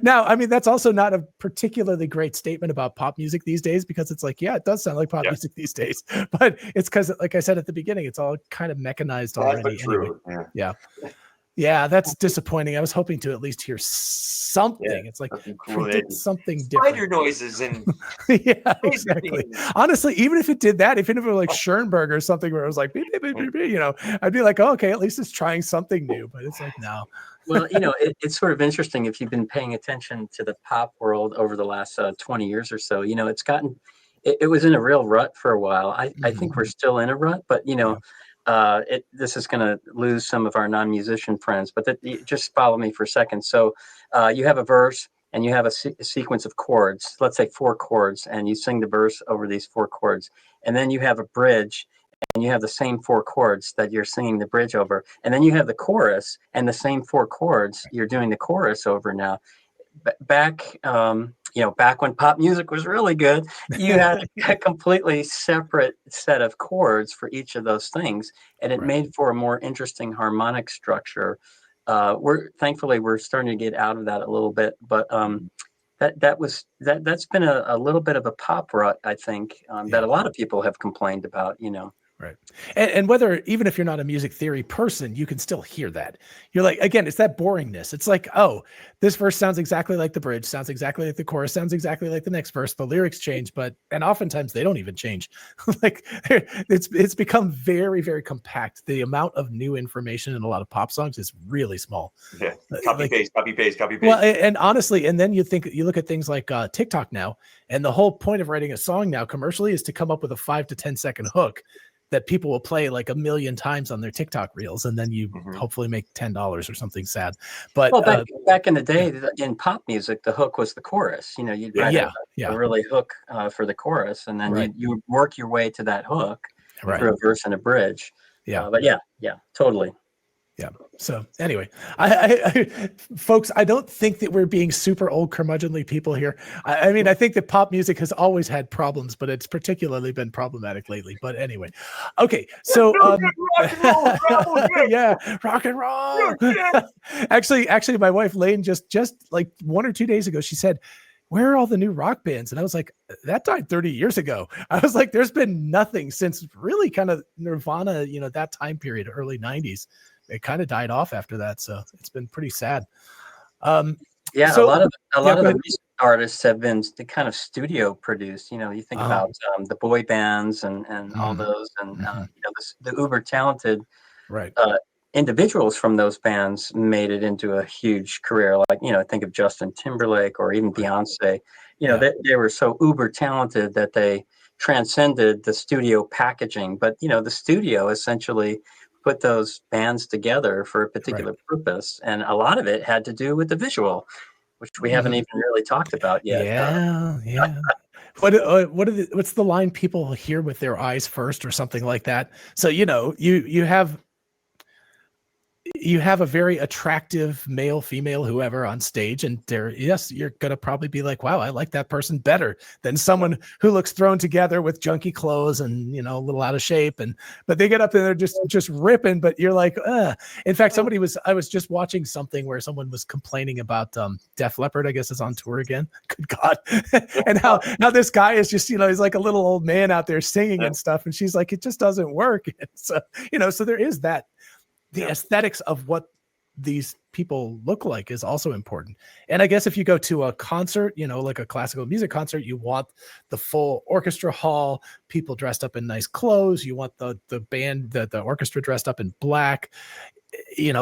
Now, I mean, that's also not a particularly great statement about pop music these days, because it's like, yeah, it does sound like pop music these days. But it's because, like I said at the beginning, it's all kind of mechanized already. But true. Anyway. Yeah. Yeah, that's disappointing. I was hoping to at least hear something. Yeah, It's like something cool. predict something Spider different. noises and Yeah, crazy exactly. things. Honestly, even if it did that, even if it were like Schoenberg or something where it was like, beep, beep, beep, beep, beep, you know, I'd be like, oh, okay, at least it's trying something new. But it's like, no. Well, it's sort of interesting if you've been paying attention to the pop world over the last 20 years or so. It was in a real rut for a while. I think we're still in a rut, but Yeah. this is going to lose some of our non-musician friends. But just follow me for a second. So you have a verse and you have a sequence of chords. Let's say 4 chords, and you sing the verse over these 4 chords, and then you have a bridge and you have the same 4 chords that you're singing the bridge over, and then you have the chorus and the same 4 chords you're doing the chorus over. Now back when pop music was really good, you had a completely separate set of chords for each of those things, and it Right. made for a more interesting harmonic structure. We're starting to get out of that a little bit, but that's been a little bit of a pop rut, I think, that Yeah. a lot of people have complained about. Right. And whether, even if you're not a music theory person, you can still hear that. You're like, again, it's that boringness. It's like, oh, this verse sounds exactly like the bridge, sounds exactly like the chorus, sounds exactly like the next verse. The lyrics change, and oftentimes they don't even change. Like it's become very, very compact. The amount of new information in a lot of pop songs is really small. Yeah, copy paste. Well, and honestly, and then you look at things like TikTok now, and the whole point of writing a song now commercially is to come up with a 5 to 10 second hook that people will play like 1 million times on their TikTok reels, and then you hopefully make $10 or something sad. But back in the day, in pop music, the hook was the chorus. You'd write a really hook for the chorus, and then you work your way to that hook through a verse and a bridge. But totally. Yeah. So anyway, folks, I don't think that we're being super old curmudgeonly people here. I mean, I think that pop music has always had problems, but it's particularly been problematic lately. But anyway, okay. So yeah, rock and roll. Actually, my wife Lane just like 1 or 2 days ago, she said, where are all the new rock bands? And I was like, that died 30 years ago. I was like, there's been nothing since really kind of Nirvana, that time period, early 90s. It kind of died off after that. So it's been pretty sad. A lot of the recent artists have been kind of studio produced. You think about the boy bands and all those, and the uber talented individuals from those bands made it into a huge career. Like, think of Justin Timberlake or even Beyonce. They were so uber talented that they transcended the studio packaging. But, the studio essentially put those bands together for a particular purpose. And a lot of it had to do with the visual, which we haven't even really talked about yet. Yeah. What's the line people hear with their eyes first or something like that? So, you have a very attractive male, female, whoever on stage, and you're going to probably be like, wow, I like that person better than someone who looks thrown together with junky clothes and, a little out of shape. But they get up and they're just ripping, but you're like, in fact, I was just watching something where someone was complaining about Def Leppard, I guess, is on tour again. Good God. And how this guy is just, he's like a little old man out there singing and stuff. And she's like, it just doesn't work. And so, so there is that. The aesthetics of what these people look like is also important. And I guess if you go to a concert, like a classical music concert, you want the full orchestra hall, people dressed up in nice clothes. You want the band, the orchestra dressed up in black,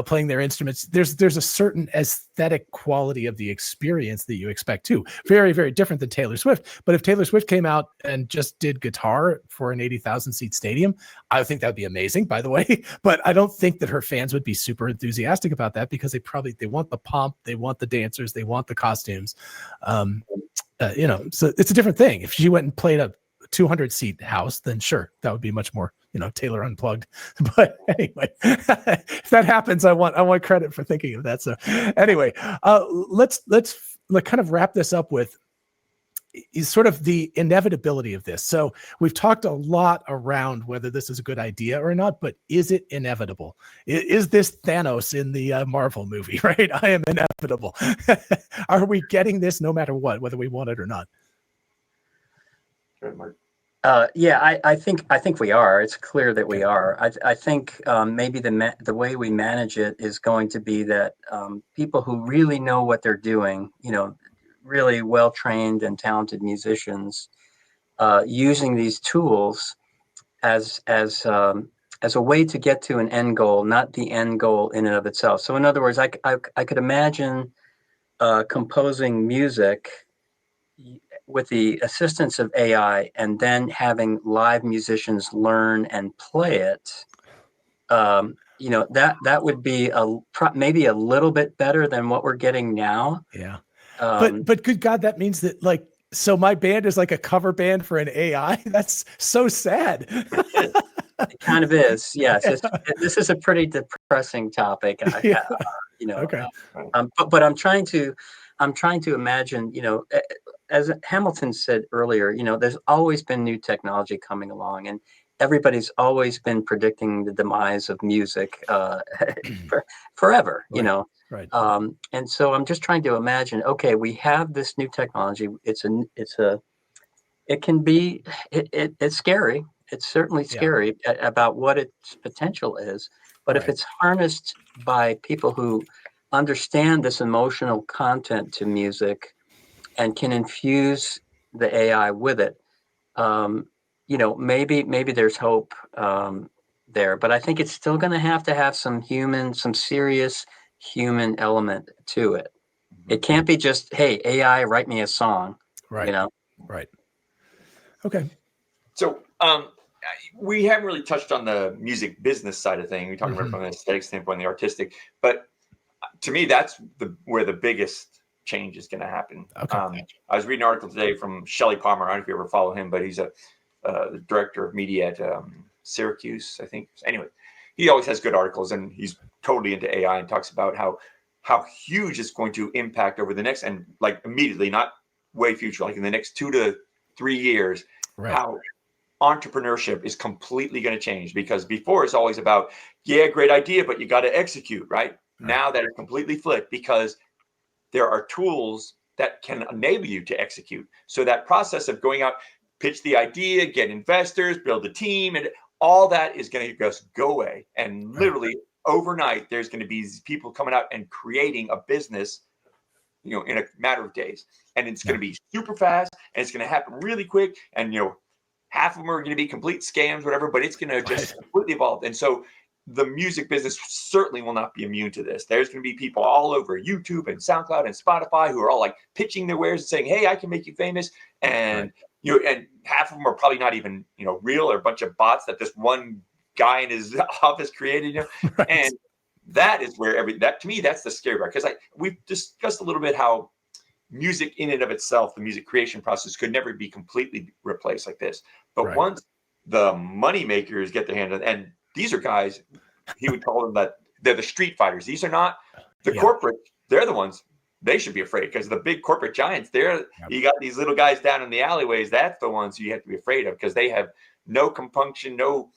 playing their instruments. There's a certain aesthetic quality of the experience that you expect too. Very, very different than Taylor Swift. But if Taylor Swift came out and just did guitar for an 80,000 seat stadium, I think that would be amazing, by the way. But I don't think that her fans would be super enthusiastic about that, because they want the pomp, they want the dancers, they want the costumes. So it's a different thing. If she went and played a 200 seat house, then sure, that would be much more, Taylor Unplugged. But anyway, if that happens, I want credit for thinking of that. So anyway, let's kind of wrap this up with is sort of the inevitability of this. So we've talked a lot around whether this is a good idea or not, but is it inevitable? Is this Thanos in the Marvel movie, right? I am inevitable. Are we getting this no matter what, whether we want it or not? Good, Mark. Yeah, I think we are. It's clear that we are. I think maybe the way we manage it is going to be that people who really know what they're doing, really well trained and talented musicians, using these tools as as a way to get to an end goal, not the end goal in and of itself. So, in other words, I could imagine composing music with the assistance of AI, and then having live musicians learn and play it. That would be maybe a little bit better than what we're getting now. Yeah. Um, But good God, that means that like, so my band is like a cover band for an AI. That's so sad. it kind of is, yes. Yeah. This is a pretty depressing topic. Yeah. You know, Okay. but I'm trying to imagine. As Hamilton said earlier, there's always been new technology coming along, and everybody's always been predicting the demise of music forever. Right. Right. And so I'm just trying to imagine. Okay, we have this new technology. It can be. It's scary. It's certainly Yeah. scary about what its potential is. But if Right. it's harnessed by people who understand this emotional content to music and can infuse the AI with it, maybe there's hope there. But I think it's still going to have some serious human element to it. It can't be just, hey, AI, write me a song. Right. Right. Okay. So we haven't really touched on the music business side of things. We talked about it from an aesthetic standpoint, the artistic, but to me, that's where the biggest change is going to happen. Okay. I was reading an article today from Shelley Palmer. I don't know if you ever follow him, but he's the director of media at Syracuse, I think. Anyway, he always has good articles, and he's totally into AI and talks about how huge it's going to impact over the next, and like immediately, not way future, like in the next 2 to 3 years, Right. how entrepreneurship is completely going to change. Because before it's always about, yeah, great idea, but you got to execute, right? Now that it's completely flipped, because there are tools that can enable you to execute. So that process of going out, pitch the idea, get investors, build a team, and all that is going to just go away. And literally overnight, there's going to be people coming out and creating a business, in a matter of days. And it's going to be super fast, and it's going to happen really quick. And, half of them are going to be complete scams, whatever, but it's going to just completely evolve. And so the music business certainly will not be immune to this. There's going to be people all over YouTube and SoundCloud and Spotify who are all like pitching their wares and saying, hey, I can make you famous. And, and half of them are probably not even, real, or a bunch of bots that this one guy in his office created, And that is where to me, that's the scary part. Because we've discussed a little bit how music in and of itself, the music creation process, could never be completely replaced like this. But once the money makers get their hand on, and these are guys, he would call them that they're the street fighters. These are not the corporate. They're the ones they should be afraid, because the big corporate giants, you got these little guys down in the alleyways. That's the ones you have to be afraid of, because they have no compunction, no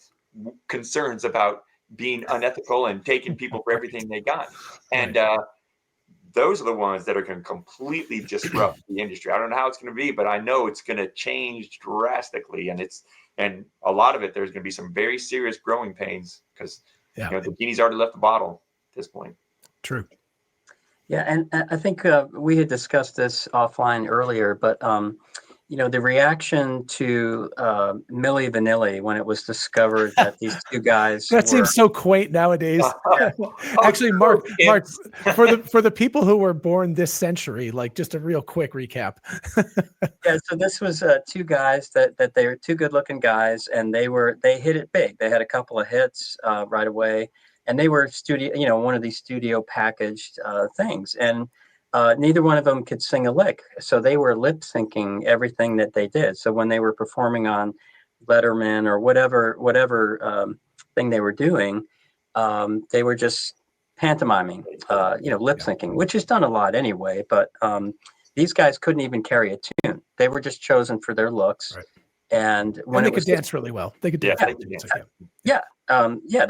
concerns about being unethical and taking people for everything they got. And those are the ones that are going to completely disrupt the industry. I don't know how it's going to be, but I know it's going to change drastically. And a lot of it, there's going to be some very serious growing pains, because the genie's already left the bottle at this point. True. Yeah, and I think we had discussed this offline earlier, but the reaction to Milli Vanilli when it was discovered that these two guys seems so quaint nowadays. Actually, Mark, for the people who were born this century, like just a real quick recap. Yeah, so this was two guys that they were two good-looking guys, and they hit it big. They had a couple of hits right away, and they were one of these studio packaged things, and neither one of them could sing a lick, so they were lip syncing everything that they did. So when they were performing on Letterman or whatever thing they were doing, they were just pantomiming, lip syncing, which is done a lot anyway. But these guys couldn't even carry a tune. They were just chosen for their looks, and when they could dance really well. They could dance. They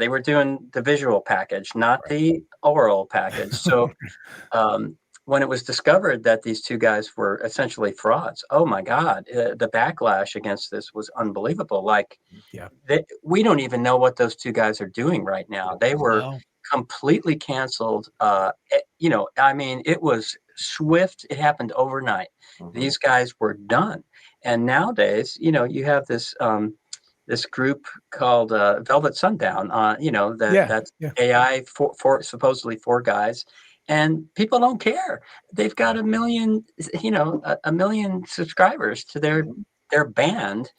were doing the visual package, not the oral package. So. when it was discovered that these two guys were essentially frauds, oh my God, the backlash against this was unbelievable. Like, Yeah. we don't even know what those two guys are doing right now. They were No. completely canceled. I mean, it was swift. It happened overnight. These guys were done. And nowadays, you have this group called Velvet Sundown. Yeah. That's Yeah. AI for supposedly four guys, and people don't care. They've got a million, a million subscribers to their band,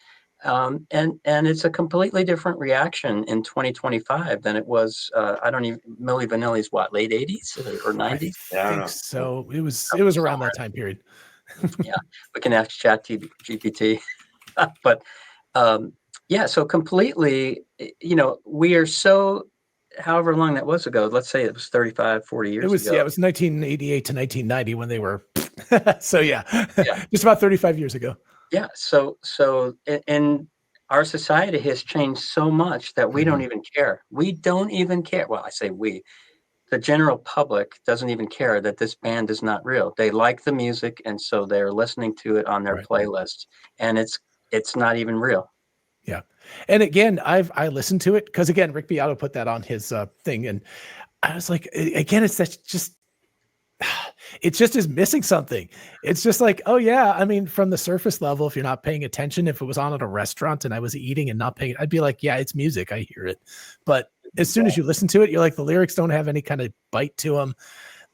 and it's a completely different reaction in 2025 than it was. I don't even. Milli Vanilli's what, late 80s or I 90s? Yeah, I don't think know. so. It was around that time period. Yeah, we can ask Chat GPT, but yeah. So completely, we are so. However long that was ago, let's say it was 35, 40 It years was, ago. yeah, it was 1988 to 1990 when they were so yeah. Yeah. Just about 35 years ago. Yeah. And our society has changed so much that we don't even care. We don't even care. Well, I say we. The general public doesn't even care that this band is not real. They like the music, and so they're listening to it on their Right. playlist, and it's not even real. Yeah. And again, I listened to it because again, Rick Beato put that on his thing, and I was like, again, it just is missing something. It's just like, oh yeah, I mean, from the surface level, if you're not paying attention, if it was on at a restaurant and I was eating and not paying, I'd be like, yeah, it's music, I hear it. But as soon as you listen to it, you're like, the lyrics don't have any kind of bite to them.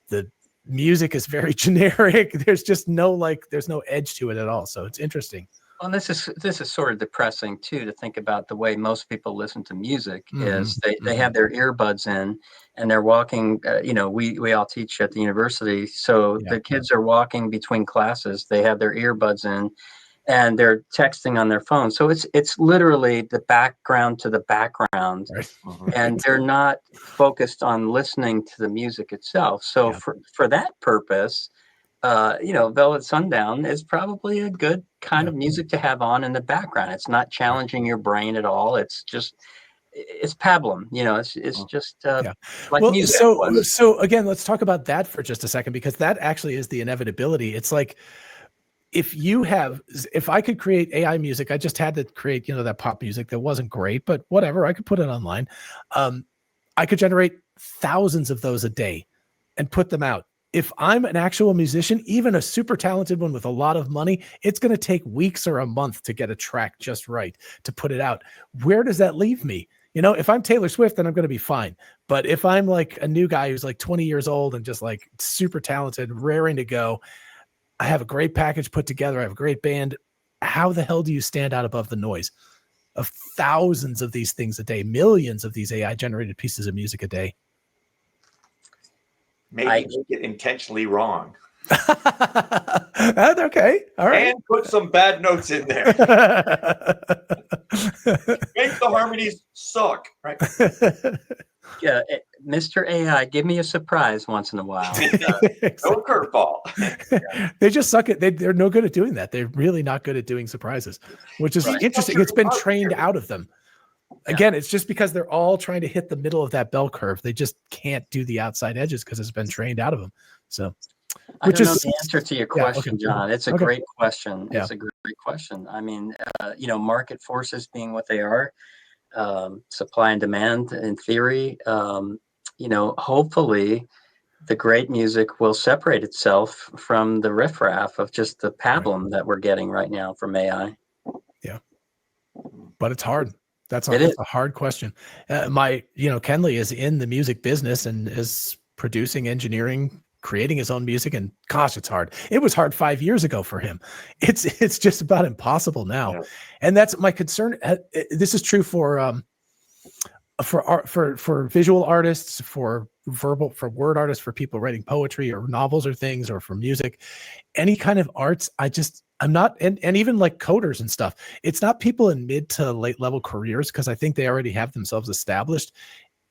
The music is very generic. There's just there's no edge to it at all. So it's interesting. Well, this is sort of depressing too, to think about the way most people listen to music. Is they have their earbuds in and they're walking. We all teach at the university, so Yeah. the kids are walking between classes. They have their earbuds in, and they're texting on their phone. So it's literally the background to the background, Right. and they're not focused on listening to the music itself. So Yeah. for that purpose, Velvet Sundown is probably a good kind of music to have on in the background. It's not challenging your brain at all. It's pablum. It's just like Well, music was. so again, let's talk about that for just a second, because that actually is the inevitability. It's like, if I could create AI music, I just had to create, that pop music that wasn't great, but whatever, I could put it online. I could generate thousands of those a day and put them out. If I'm an actual musician, even a super talented one with a lot of money, it's going to take weeks or a month to get a track just right to put it out. Where does that leave me? If I'm Taylor Swift, then I'm going to be fine. But if I'm like a new guy who's like 20 years old and just like super talented, raring to go, I have a great package put together, I have a great band, how the hell do you stand out above the noise of thousands of these things a day, millions of these AI generated pieces of music a day? Maybe make it intentionally wrong. Okay. All right. And put some bad notes in there. Make the harmonies suck, right? Yeah, Mr. AI, give me a surprise once in a while. No curveball. They just suck at. They're no good at doing that. They're really not good at doing surprises, which is interesting. It's been trained out of them. Again, it's just because they're all trying to hit the middle of that bell curve. They just can't do the outside edges because it's been trained out of them. So, I don't know the answer to your question, John. It's a great question. Yeah. It's a great question. I mean, market forces being what they are, supply and demand in theory, hopefully the great music will separate itself from the riffraff of just the pablum that we're getting right now from AI. Yeah. But it's hard. That's It is a hard question. Kenley is in the music business and is producing, engineering, creating his own music. And gosh, it's hard. It was hard 5 years ago for him. It's just about impossible now. Yeah. And that's my concern. This is true for visual artists, for word artists, for people writing poetry or novels or things, or for music, any kind of arts. I'm not, and even like coders and stuff. It's not people in mid to late level careers, because I think they already have themselves established.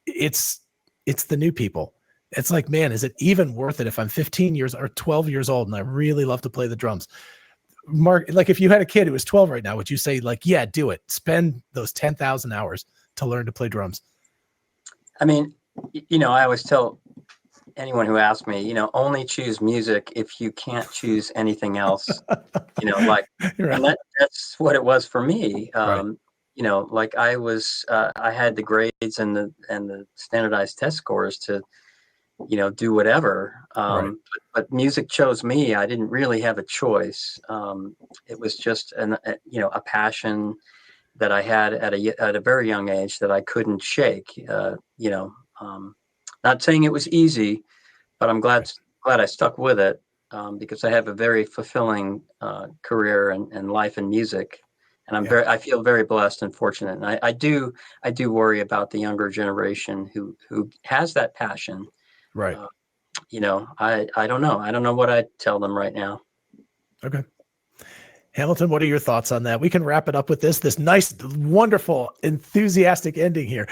It's the new people. It's like, man, is it even worth it if I'm 15 years or 12 years old and I really love to play the drums? Mark, like if you had a kid who was 12 right now, would you say like, yeah, do it. Spend those 10,000 hours to learn to play drums? I mean, I always tell anyone who asks me, only choose music if you can't choose anything else. Like, and Right. that's what it was for me. Right. Like I had the grades and the standardized test scores to, do whatever. Right. But music chose me. I didn't really have a choice. It was just a passion that I had at a very young age that I couldn't shake. Not saying it was easy, but I'm glad Right. I stuck with it, because I have a very fulfilling career and life in music, and Yeah. I feel very blessed and fortunate. And I do worry about the younger generation who has that passion. Right. Uh, I don't know. I don't know what I'd tell them right now. Okay. Hamilton, what are your thoughts on that? We can wrap it up with this nice, wonderful, enthusiastic ending here.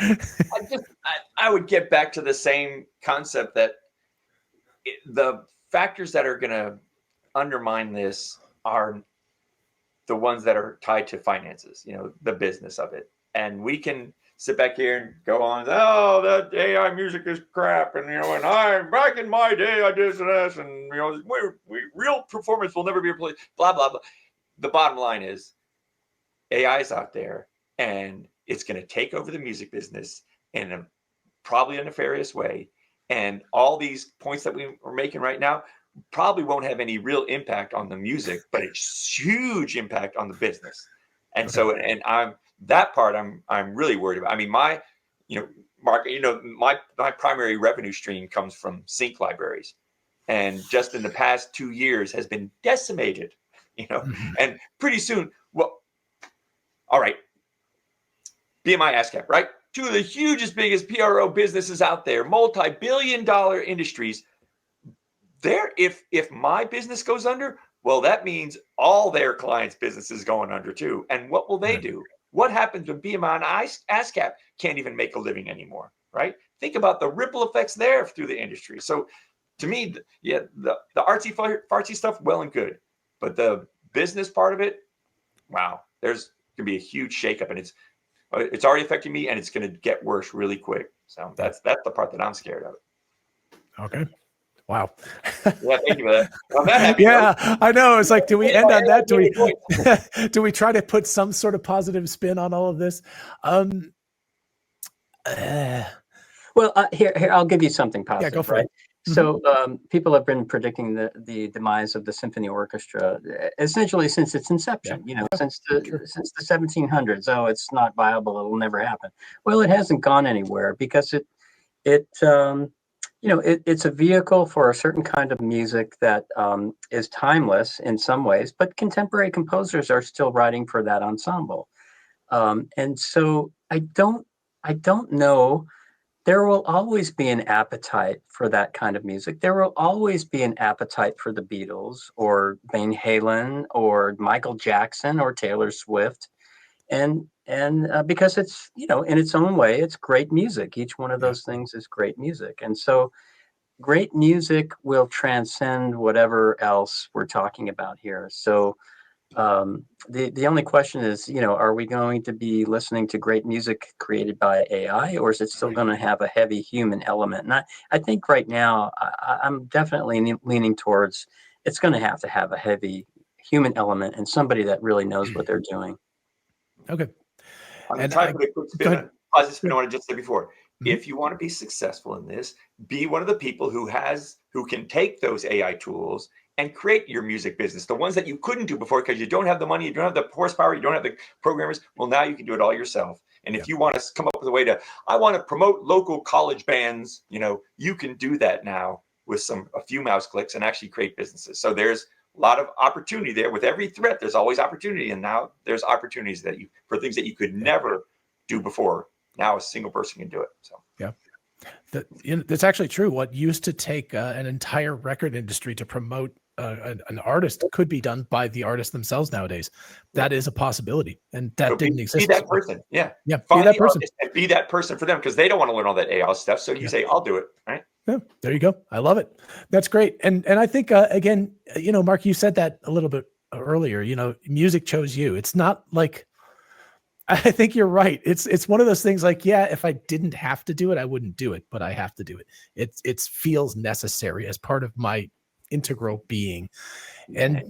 I would get back to the same concept that the factors that are going to undermine this are the ones that are tied to finances, the business of it. And we can sit back here and go on, oh, that AI music is crap. And, and back in my day, I did this. And, real performance will never be replaced, blah, blah, blah. The bottom line is AI is out there and it's going to take over the music business in probably a nefarious way. And all these points that we are making right now probably won't have any real impact on the music, but it's huge impact on the business. And Okay. so, and that part I'm really worried about. I mean, Mark, my primary revenue stream comes from sync libraries, and just in the past 2 years has been decimated, Mhm. and pretty soon, well, all right, BMI ASCAP, right? Two of the hugest, biggest PRO businesses out there, multi-billion-dollar industries. If my business goes under, well, that means all their clients' business is going under too. And what will they Right. do? What happens when BMI and ASCAP can't even make a living anymore, right? Think about the ripple effects there through the industry. So to me, the artsy fartsy stuff, well and good, but the business part of it, wow, there's going to be a huge shakeup, and it's already affecting me, and it's going to get worse really quick. So that's the part that I'm scared of. Okay. Wow. Yeah, thank you for that. On that happy Yeah, note, I know. It's like, do we end on that? yeah, Do we try to put some sort of positive spin on all of this? Um, uh, Well, here, I'll give you something yeah, go positive, for right? it. Mhm. So, people have been predicting the demise of the symphony orchestra, essentially since its Yeah, inception. yeah, sure. Since the 1700s. Oh, it's not viable; it'll never happen. Well, it hasn't gone anywhere because it it's a vehicle for a certain kind of music that is timeless in some ways, but contemporary composers are still writing for that ensemble, and so I don't know. There will always be an appetite for that kind of music. There will always be an appetite for the Beatles or Van Halen or Michael Jackson or Taylor Swift, and because it's, in its own way, it's great music. Each one of Yeah. those things is great music, and so great music will transcend whatever else we're talking about here. So the only question is, are we going to be listening to great music created by AI, or is it still Right. going to have a heavy human element? And I think right now I'm definitely leaning towards it's going to have a heavy human element and somebody that really knows what they're doing. Okay. I'm going And to try to put a quick go spin ahead. on positive spin on what I just said before. Mhm. If you want to be successful in this, be one of the people who can take those AI tools and create your music business. The ones that you couldn't do before because you don't have the money, you don't have the horsepower, you don't have the programmers. Well, now you can do it all yourself. And Yeah. if you want to come up with a way I want to promote local college bands, you can do that now with a few mouse clicks and actually create businesses. So there's a lot of opportunity there. With every threat, there's always opportunity. And now there's opportunities for things that you could never do before. Now a single person can do it. So Yeah. That's actually true. What used to take an entire record industry to promote an artist could be done by the artists themselves nowadays. That is a possibility, and So that didn't be exist. that person. Yeah. Yeah, be Find that the person. artist and be that person for them because they don't want to learn all that AI stuff. So you Yeah. say, I'll do it. Right. Yeah, there you go. I love it. That's great. And I think again, Mark, you said that a little bit earlier. Music chose you. It's not like I think you're right. It's one of those things like, yeah, if I didn't have to do it, I wouldn't do it, but I have to do it. It feels necessary as part of my integral being. And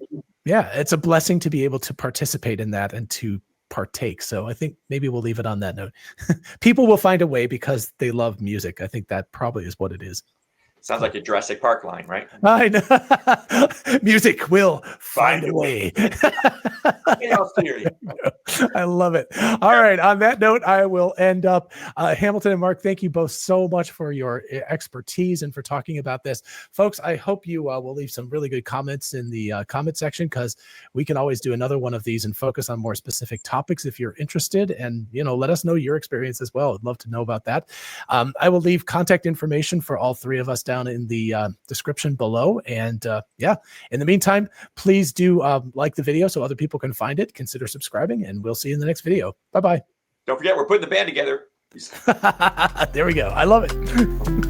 yeah, it's a blessing to be able to participate in that and to partake. So I think maybe we'll leave it on that note. People will find a way because they love music. I think that probably is what it is. Sounds like a Jurassic Park line, right? I know. Music will find a way. I love it. All right. On that note, I will end up. Hamilton and Mark, thank you both so much for your expertise and for talking about this. Folks, I hope you will leave some really good comments in the comment section, because we can always do another one of these and focus on more specific topics if you're interested. And, let us know your experience as well. I'd love to know about that. I will leave contact information for all three of us down in the description below. And yeah, in the meantime, please do like the video so other people can find it. Consider subscribing, and we'll see you in the next video. Bye-bye. Don't forget, we're putting the band together. There we go. I love it.